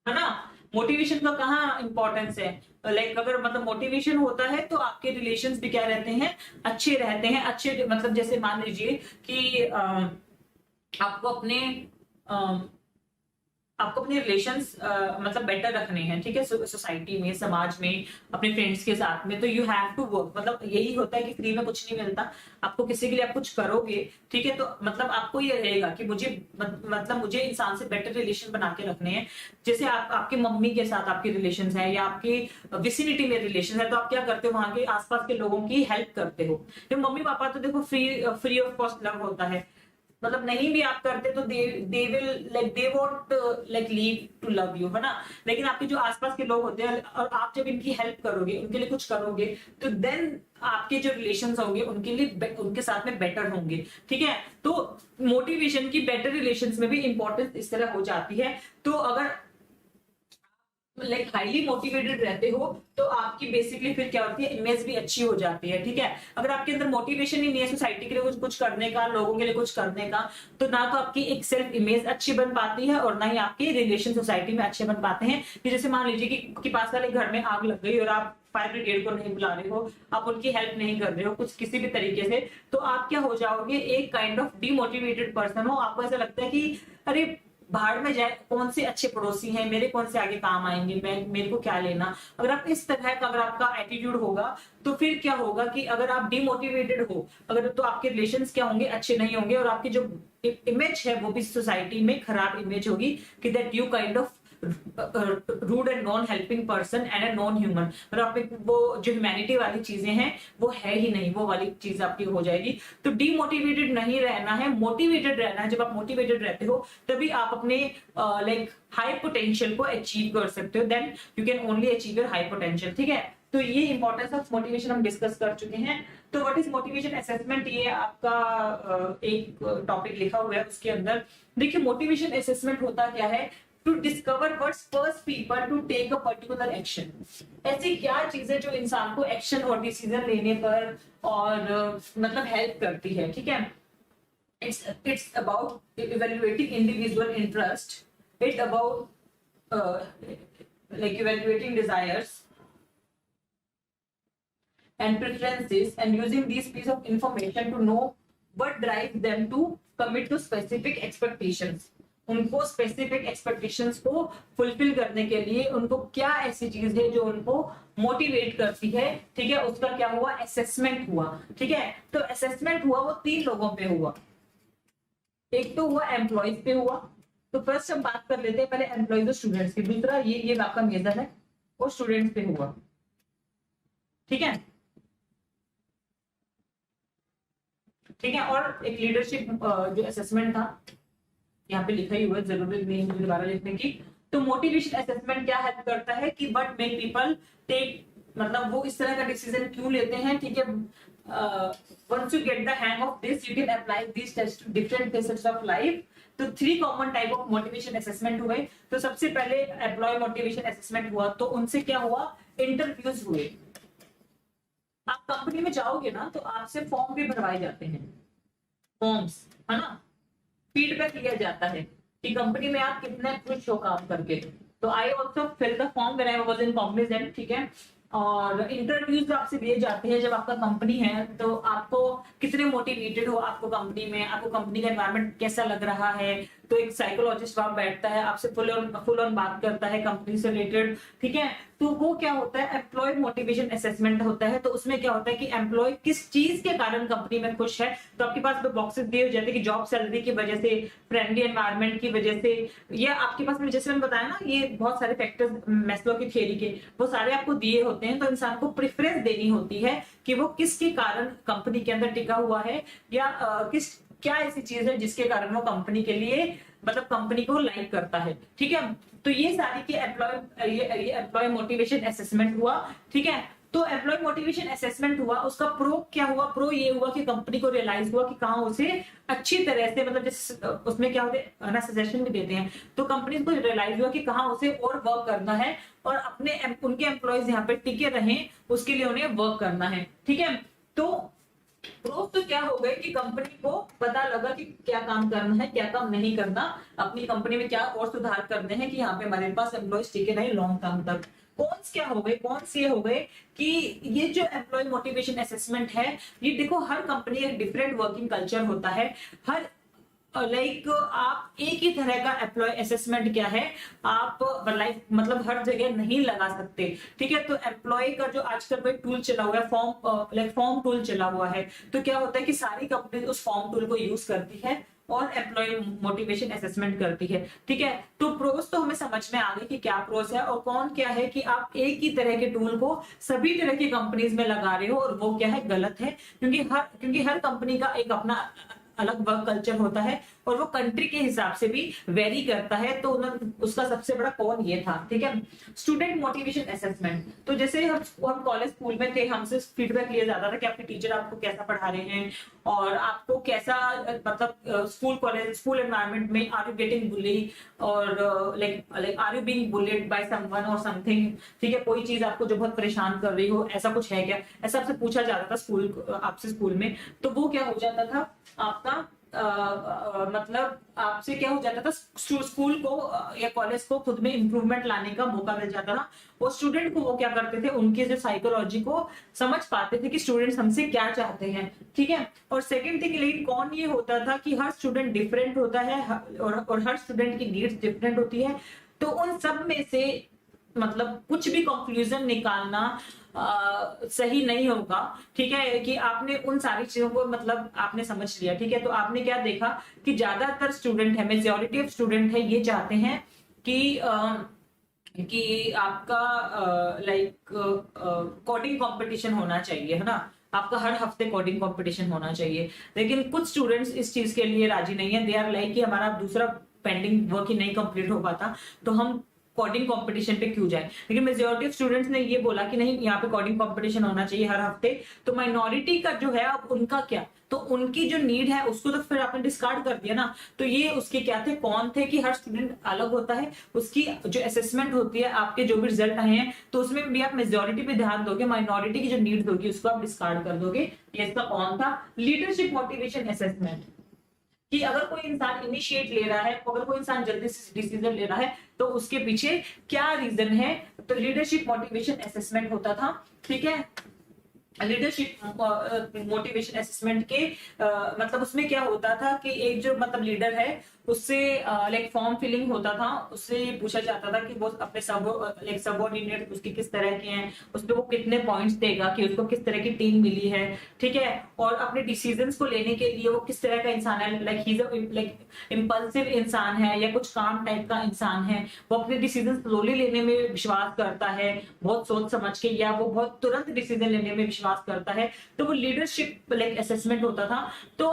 है ना। Motivation का कहाँ importance है, लाइक अगर मतलब मोटिवेशन होता है तो आपके रिलेशंस भी क्या रहते हैं, अच्छे रहते हैं। अच्छे मतलब जैसे मान लीजिए कि आपको अपने आपको अपने रिलेशंस मतलब बेटर रखने हैं, ठीक है, सोसाइटी में, समाज में, अपने फ्रेंड्स के साथ में, तो यू हैव टू वर्क। मतलब यही होता है कि फ्री में कुछ नहीं मिलता, आपको किसी के लिए आप कुछ करोगे, ठीक है, तो मतलब आपको ये रहेगा कि मुझे मतलब मुझे इंसान से बेटर रिलेशन बना के रखने हैं। जैसे आप आपकी मम्मी के साथ आपके रिलेशन है या आपकी विसिनिटी में रिलेशन है, तो आप क्या करते हो, वहां के आसपास के लोगों की हेल्प करते हो। तो मम्मी पापा तो देखो फ्री ऑफ कॉस्ट लव होता है, मतलब नहीं भी आप करते तो they will like they won't like leave to love you, है ना। लेकिन आपके जो आसपास के लोग होते हैं और आप जब इनकी हेल्प करोगे, उनके लिए कुछ करोगे, तो देन आपके जो रिलेशंस होंगे उनके लिए उनके साथ में बेटर होंगे, ठीक है। तो मोटिवेशन की बेटर रिलेशंस में भी इंपॉर्टेंस इस तरह हो जाती है। तो अगर लाइक हाईली मोटिवेटेड रहते हो तो आपकी बेसिकली फिर क्या होती है, इमेज भी अच्छी हो जाती है, ठीक है। अगर आपके अंदर मोटिवेशन ही नहीं है सोसाइटी के लिए कुछ करने का, लोगों के लिए कुछ करने का, तो ना तो आपकी एक सेल्फ इमेज अच्छी बन पाती है और ना ही आपके रिलेशन सोसाइटी में अच्छे बन पाते हैं। कि जैसे मान लीजिए कि पास वाले घर में आग लग गई और आप फायर ब्रिगेड को नहीं बुला रहे हो, आप उनकी हेल्प नहीं कर रहे हो कुछ किसी भी तरीके से, तो आप क्या हो जाओगे, एक काइंड ऑफ डिमोटिवेटेड पर्सन हो। आपको ऐसा लगता है कि अरे बाहर में जाए, कौन से अच्छे पड़ोसी हैं मेरे, कौन से आगे काम आएंगे, मैं मेरे को क्या लेना। अगर आप इस तरह का अगर आपका एटीट्यूड होगा तो फिर क्या होगा कि अगर आप डिमोटिवेटेड हो, अगर तो आपके रिलेशंस क्या होंगे, अच्छे नहीं होंगे, और आपकी जो इमेज है वो भी सोसाइटी में खराब इमेज होगी कि that you kind of rude and non helping person and a non human. और आप वो जो ह्यूमैनिटी वाली चीजें हैं वो है ही नहीं, वो वाली चीज आपकी हो जाएगी। तो डीमोटिवेटेड नहीं रहना है, मोटिवेटेड रहना है। जब आप मोटिवेटेड रहते हो तभी आप अपने लाइक हाई पोटेंशियल को अचीव कर सकते हो, then you can only achieve your high potential, ठीक है। तो ये इंपॉर्टेंस ऑफ मोटिवेशन हम डिस्कस कर चुके हैं। तो व्हाट इज मोटिवेशन असेसमेंट, ये आपका एक टॉपिक लिखा हुआ है उसके अंदर। देखिए मोटिवेशन असेसमेंट होता क्या है, to discover what spurs people to take a particular action. ऐसी क्या चीजें जो इंसान को एक्शन और डिसीजन लेने पर और मतलब हेल्प करती है, ठीक है। It's about evaluating individual interest, it about like evaluating desires and preferences and using these piece of information to know what drives them to commit to specific expectations। उनको स्पेसिफिक एक्सपेक्टेशंस को fulfil करने के लिए उनको क्या ऐसी चीज है जो उनको मोटिवेट करती है, ठीक है। उसका क्या हुआ, असेसमेंट हुआ, ठीक है। तो असेसमेंट हुआ वो 3 लोगों पे हुआ। एक तो हुआ एम्प्लॉयज पे हुआ, तो फर्स्ट हम बात कर लेते हैं पहले एम्प्लॉयज और स्टूडेंट्स की। दूसरा ये आपका मेजर है वो स्टूडेंट्स पे हुआ, ठीक है, ठीक है। और एक लीडरशिप जो असेसमेंट था यहाँ पे लिखा ही हुआ है, जरूरी नहीं है दोबारा लिखने की। तो मोटिवेशन असेसमेंट क्या हेल्प करता है कि व्हाट मेक पीपल टेक, मतलब वो इस तरह का डिसीजन क्यों लेते हैं, ठीक है। Once you get the hang of this you can apply this test to different facets of life. तो 3 common type of motivation assessment हुए। तो सबसे पहले एम्प्लॉय मोटिवेशन असेसमेंट हुआ, तो उनसे क्या हुआ, इंटरव्यूज हुए। आप कंपनी में जाओगे ना तो आपसे फॉर्म भी भरवाए जाते हैं, फॉर्म्स, है ना। फीडबैक लिया जाता है कि कंपनी में आप कितने खुश हो काम करके। तो I also fill the form when I was in Cognizant, ठीक है। और इंटरव्यूज आपसे दिए जाते हैं जब आपका कंपनी है, तो आपको कितने मोटिवेटेड हो आपको कंपनी में, आपको कंपनी का एनवायरनमेंट कैसा लग रहा है। तो एक साइकोलॉजिस्ट वहां बैठता है, आपसे फुल ऑन बात करता है कंपनी से रिलेटेड, ठीक है। तो वो क्या होता है, एम्प्लॉय मोटिवेशन असेसमेंट होता है। तो उसमें क्या होता है कि एम्प्लॉय किस चीज के कारण कंपनी में खुश है। तो आपके पास वो बॉक्सेस दिए हो जाते हैं कि जॉब सैलरी की वजह से, फ्रेंडली एनवायरनमेंट की वजह से, या आपके पास में जैसे मैंने बताया ना ये बहुत सारे फैक्टर्स मैस्लो की थ्योरी के, वो सारे आपको दिए होते हैं। तो इंसान को प्रेफरेंस देनी होती है कि वो किसके कारण कंपनी के अंदर टिका हुआ है, या क्या ऐसी चीज है जिसके कारण वो कंपनी के लिए, मतलब कंपनी को लाइक करता है, ठीक है। तो ये सारी की एम्प्लॉय मोटिवेशन असेसमेंट हुआ, ठीक है। तो एम्प्लॉय मोटिवेशन असेसमेंट हुआ, उसका प्रो क्या हुआ, प्रो ये हुआ कि कंपनी को रियलाइज हुआ कि कहाँ उसे अच्छी तरह से, मतलब जैसे उसमें क्या होते हैं ना, सजेशन भी देते हैं। तो कंपनी को रियलाइज हुआ कि कहाँ उसे और वर्क करना है और अपने उनके एम्प्लॉयज यहाँ पे टिके रहें, उसके लिए उन्हें वर्क करना है, ठीक है। तो प्रूफ तो क्या हो गए कि कंपनी को पता लगा कि क्या काम करना है, क्या काम नहीं करना, अपनी कंपनी में क्या और सुधार करने हैं कि यहाँ पे हमारे पास एम्प्लॉयज टिके रहे लॉन्ग टर्म तक। कौन क्या हो गए, कौन से हो गए कि ये जो एम्प्लॉय मोटिवेशन असेसमेंट है, ये देखो हर कंपनी एक डिफरेंट वर्किंग कल्चर होता है, हर लाइक आप एक ही तरह का एम्प्लॉय असेसमेंट क्या है, आप लाइक मतलब हर जगह नहीं लगा सकते, ठीक है। तो एम्प्लॉय का जो आजकल कोई टूल चला हुआ है, फॉर्म टूल चला हुआ है, तो क्या होता है कि सारी कंपनी उस फॉर्म टूल को यूज करती है और एम्प्लॉय मोटिवेशन असेसमेंट करती है, ठीक है। तो प्रोस तो हमें समझ में आ गए कि क्या प्रोस है और कौन क्या है, कि आप एक ही तरह के टूल को सभी तरह की कंपनीज में लगा रहे हो और वो क्या है, गलत है। क्योंकि हर कंपनी का एक अपना अलग वर्क कल्चर होता है और वो कंट्री के हिसाब से भी वेरी करता है। तो उसका सबसे बड़ा कौन ये था, ठीक है। स्टूडेंट मोटिवेशन असेसमेंट, तो जैसे हम कॉलेज स्कूल में थे, हमसे फीडबैक लिया जाता था कि आपके टीचर आपको कैसा पढ़ा रहे हैं और आपको कैसा मतलब स्कूल एनवायरनमेंट में आर यू गेटिंग बुली और like are you being bullied by someone और समथिंग, ठीक है। कोई चीज आपको जो बहुत परेशान कर रही हो, ऐसा कुछ है क्या, ऐसा आपसे पूछा जाता था आपसे स्कूल में। तो वो क्या हो जाता था आपका मतलब आपसे क्या हो जाता था, स्कूल को या कॉलेज को खुद में इंप्रूवमेंट लाने का मौका मिल जाता था। और स्टूडेंट को वो क्या करते थे, उनके जो साइकोलॉजी को समझ पाते थे कि स्टूडेंट्स हमसे क्या चाहते हैं, ठीक है। और सेकंड थिंग, लेकिन कौन ये होता था कि हर स्टूडेंट डिफरेंट होता है और हर स्टूडेंट की नीड्स डिफरेंट होती है। तो उन सब में से मतलब कुछ भी कंक्लूजन निकालना सही नहीं होगा, ठीक है। कि आपने उन सारी चीजों को मतलब आपने समझ लिया, ठीक है। तो आपने क्या देखा कि ज्यादातर स्टूडेंट है, मेजॉरिटी ऑफ स्टूडेंट है, ये चाहते हैं कि आपका लाइक कोडिंग कंपटीशन होना चाहिए, है ना। आपका हर हफ्ते कोडिंग कंपटीशन होना चाहिए। लेकिन कुछ स्टूडेंट्स इस चीज के लिए राजी नहीं है, दे आर लाइक कि हमारा दूसरा पेंडिंग वर्क ही नहीं कंप्लीट हो पाता, तो हम कोडिंग कंपटीशन पे क्यों जाए। लेकिन मेजॉरिटी ऑफ स्टूडेंट्स ने ये बोला कि नहीं, यहाँ पे कोडिंग कंपटीशन होना चाहिए हर हफ्ते। तो माइनॉरिटी का जो है, अब उनका क्या, तो उनकी जो नीड है उसको तो फिर आपने डिस्कार्ड कर दिया ना। तो ये उसके क्या थे, कौन थे, कि हर स्टूडेंट अलग होता है, उसकी जो असेसमेंट होती है, आपके जो भी रिजल्ट आए हैं, तो उसमें भी आप मेजॉरिटी पे ध्यान दोगे, माइनॉरिटी की जो नीड होगी उसको आप डिस्कार्ड कर दोगे। ये इसका कौन था, लीडरशिप मोटिवेशन असेसमेंट। कि अगर कोई इंसान इनिशिएट ले रहा है, अगर कोई इंसान जल्दी से डिसीजन ले रहा है, तो उसके पीछे क्या रीजन है। तो लीडरशिप मोटिवेशन असेसमेंट होता था, ठीक है। लीडरशिप मोटिवेशन असेसमेंट के मतलब उसमें क्या होता था कि एक जो मतलब लीडर है, उससे लाइक फॉर्म फिलिंग होता था, उससे पूछा जाता था कि वो अपने सबऑर्डिनेट उसके किस तरह के हैं, उस पर वो कितने पॉइंट्स देगा, कि उसको किस तरह की टीम मिली है, ठीक है। और अपने डिसीजंस को लेने के लिए वो किस तरह का इंसान है, लाइक इम्पल्सिव इंसान है या कुछ काम टाइप का इंसान है, वो अपने डिसीजन स्लोली लेने में विश्वास करता है, बहुत सोच समझ के, या वो बहुत तुरंत डिसीजन लेने में विश्वास करता है। तो वो लीडरशिप लाइक असेसमेंट होता था। तो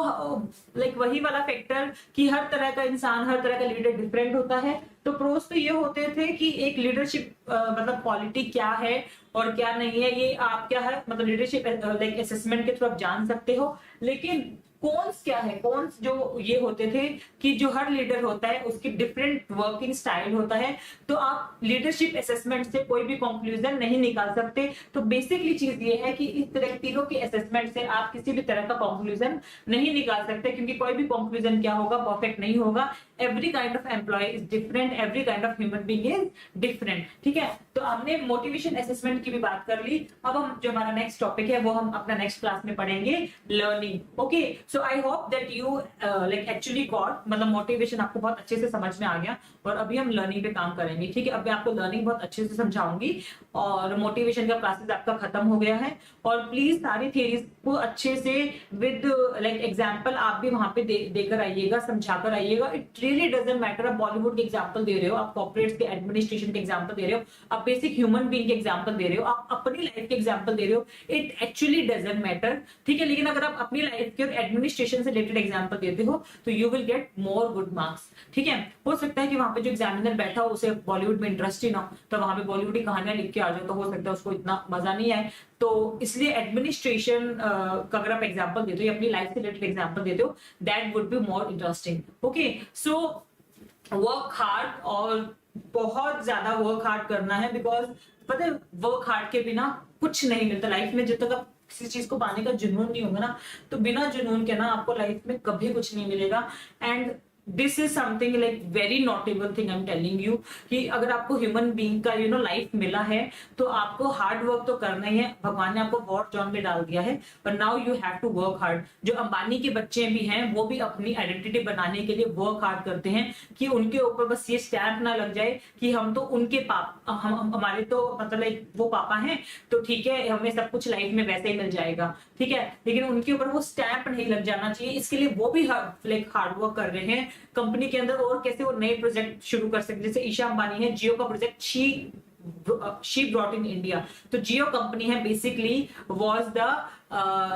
लाइक वही वाला फैक्टर कि हर तरह का इंसान, हर तरह का लीडर डिफरेंट होता है। तो प्रोस तो ये होते थे कि एक लीडरशिप मतलब क्वालिटी क्या है और क्या नहीं है, ये आप क्या है मतलब लीडरशिप लाइक असेसमेंट के थ्रू आप जान सकते हो। लेकिन कौन्स क्या है, कौन्स जो ये होते थे कि जो हर लीडर होता है उसकी डिफरेंट वर्किंग स्टाइल होता है, तो आप लीडरशिप असेसमेंट से कोई भी कंक्लूजन नहीं निकाल सकते। तो बेसिकली चीज ये है कि इस तरह तीनों के असेसमेंट से आप किसी भी तरह का कंक्लूजन नहीं निकाल सकते, क्योंकि कोई भी कंक्लूजन क्या होगा, परफेक्ट नहीं होगा। Every kind of employee is different, every kind of human being is different, ठीक है। तो हमने मोटिवेशन असेसमेंट की भी बात कर ली। अब हम जो हमारा नेक्स्ट टॉपिक है वो हम अपना नेक्स्ट क्लास में पढ़ेंगे, learning. Okay, so I hope that you like actually got मतलब मोटिवेशन आपको बहुत अच्छे से समझ में आ गया। और अभी हम लर्निंग पे काम करेंगे, ठीक है। अभी आपको लर्निंग बहुत अच्छे से समझाऊंगी और मोटिवेशन का क्लासेस आपका खत्म हो गया है। और प्लीज सारी थियरीज को अच्छे से विद लाइक एग्जांपल आप भी वहां पे देकर आइएगा, समझाकर आइएगा। इट रियली डजंट मैटर आप बॉलीवुड के एग्जांपल दे रहे हो, आप कॉर्पोरेट्स के एडमिनिस्ट्रेशन के एग्जांपल दे रहे हो, आप बेसिक ह्यूमन बीइंग के एग्जांपल दे रहे हो, आप अपनी लाइफ के एग्जांपल दे रहे हो, इट एक्चुअली डजंट मैटर, ठीक है। लेकिन अगर आप अपनी लाइफ के और एडमिनिस्ट्रेशन से रिलेटेड एग्जांपल देते हो तो you will get more good marks, ठीक है। हो सकता है कि वहां पे जो एग्जामिनर बैठा हो उसे बॉलीवुड में इंटरेस्ट ही ना हो, तो वहां पे बॉलीवुड की कहानियां लिख के आ जाए, तो हो सकता है उसको इतना मजा नहीं आए। तो इसलिए एडमिनिस्ट्रेशन का अगर आप एग्जांपल देते हो या अपनी लाइफ से रिलेटेड एग्जांपल देते हो, that would be more interesting. Okay, so work hard और बहुत ज्यादा वर्क हार्ड करना है, बिकॉज पता है वर्क हार्ड के बिना कुछ नहीं मिलता लाइफ में। जब तक आप किसी चीज को पाने का जुनून नहीं होगा ना, तो बिना जुनून के ना आपको लाइफ में कभी कुछ नहीं मिलेगा। And this is something like very notable thing I am telling you, कि अगर आपको ह्यूमन बीइंग का लाइफ मिला है तो आपको हार्ड वर्क तो करना ही है। भगवान ने आपको वॉर जोन में डाल दिया है, पर now you have to work hard. जो अंबानी के बच्चे भी हैं वो भी अपनी आइडेंटिटी बनाने के लिए वर्क हार्ड करते हैं, कि उनके ऊपर बस ये स्टैम्प ना लग जाए कि हम तो उनके पापा, हम हमारे तो मतलब वो पापा हैं तो ठीक है, हमें सब कुछ लाइफ में वैसे ही मिल जाएगा, ठीक है, लेकिन उनके ऊपर वो स्टैंप नहीं लग जाना चाहिए। इसके लिए वो भी लाइक हार्ड वर्क कर रहे हैं कंपनी के अंदर, और कैसे वो नए प्रोजेक्ट शुरू कर सकते हैं। जैसे ईशा अंबानी है, जियो का project she brought in India. तो जियो कंपनी है basically was the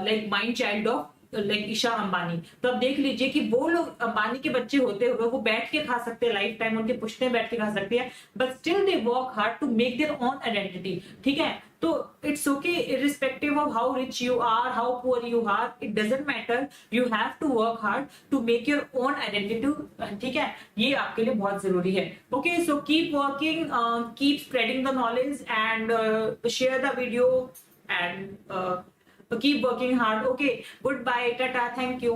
like mind child of like Isha Ambani. तो अब देख लीजिए कि वो लोग अंबानी के बच्चे होते हुए वो बैठ के खा सकते हैं, लाइफ टाइम उनके पुश्ते बैठ के खा सकते हैं, but still they work hard to make their own identity, ठीक है। तो it's okay, irrespective of how rich you are, how poor you are, it doesn't matter, you have to work hard to make your own identity, ठीक है। ये आपके लिए बहुत जरूरी है। Okay, so keep working, keep spreading the knowledge and share the video and keep working hard. Okay, goodbye, tata, thank you.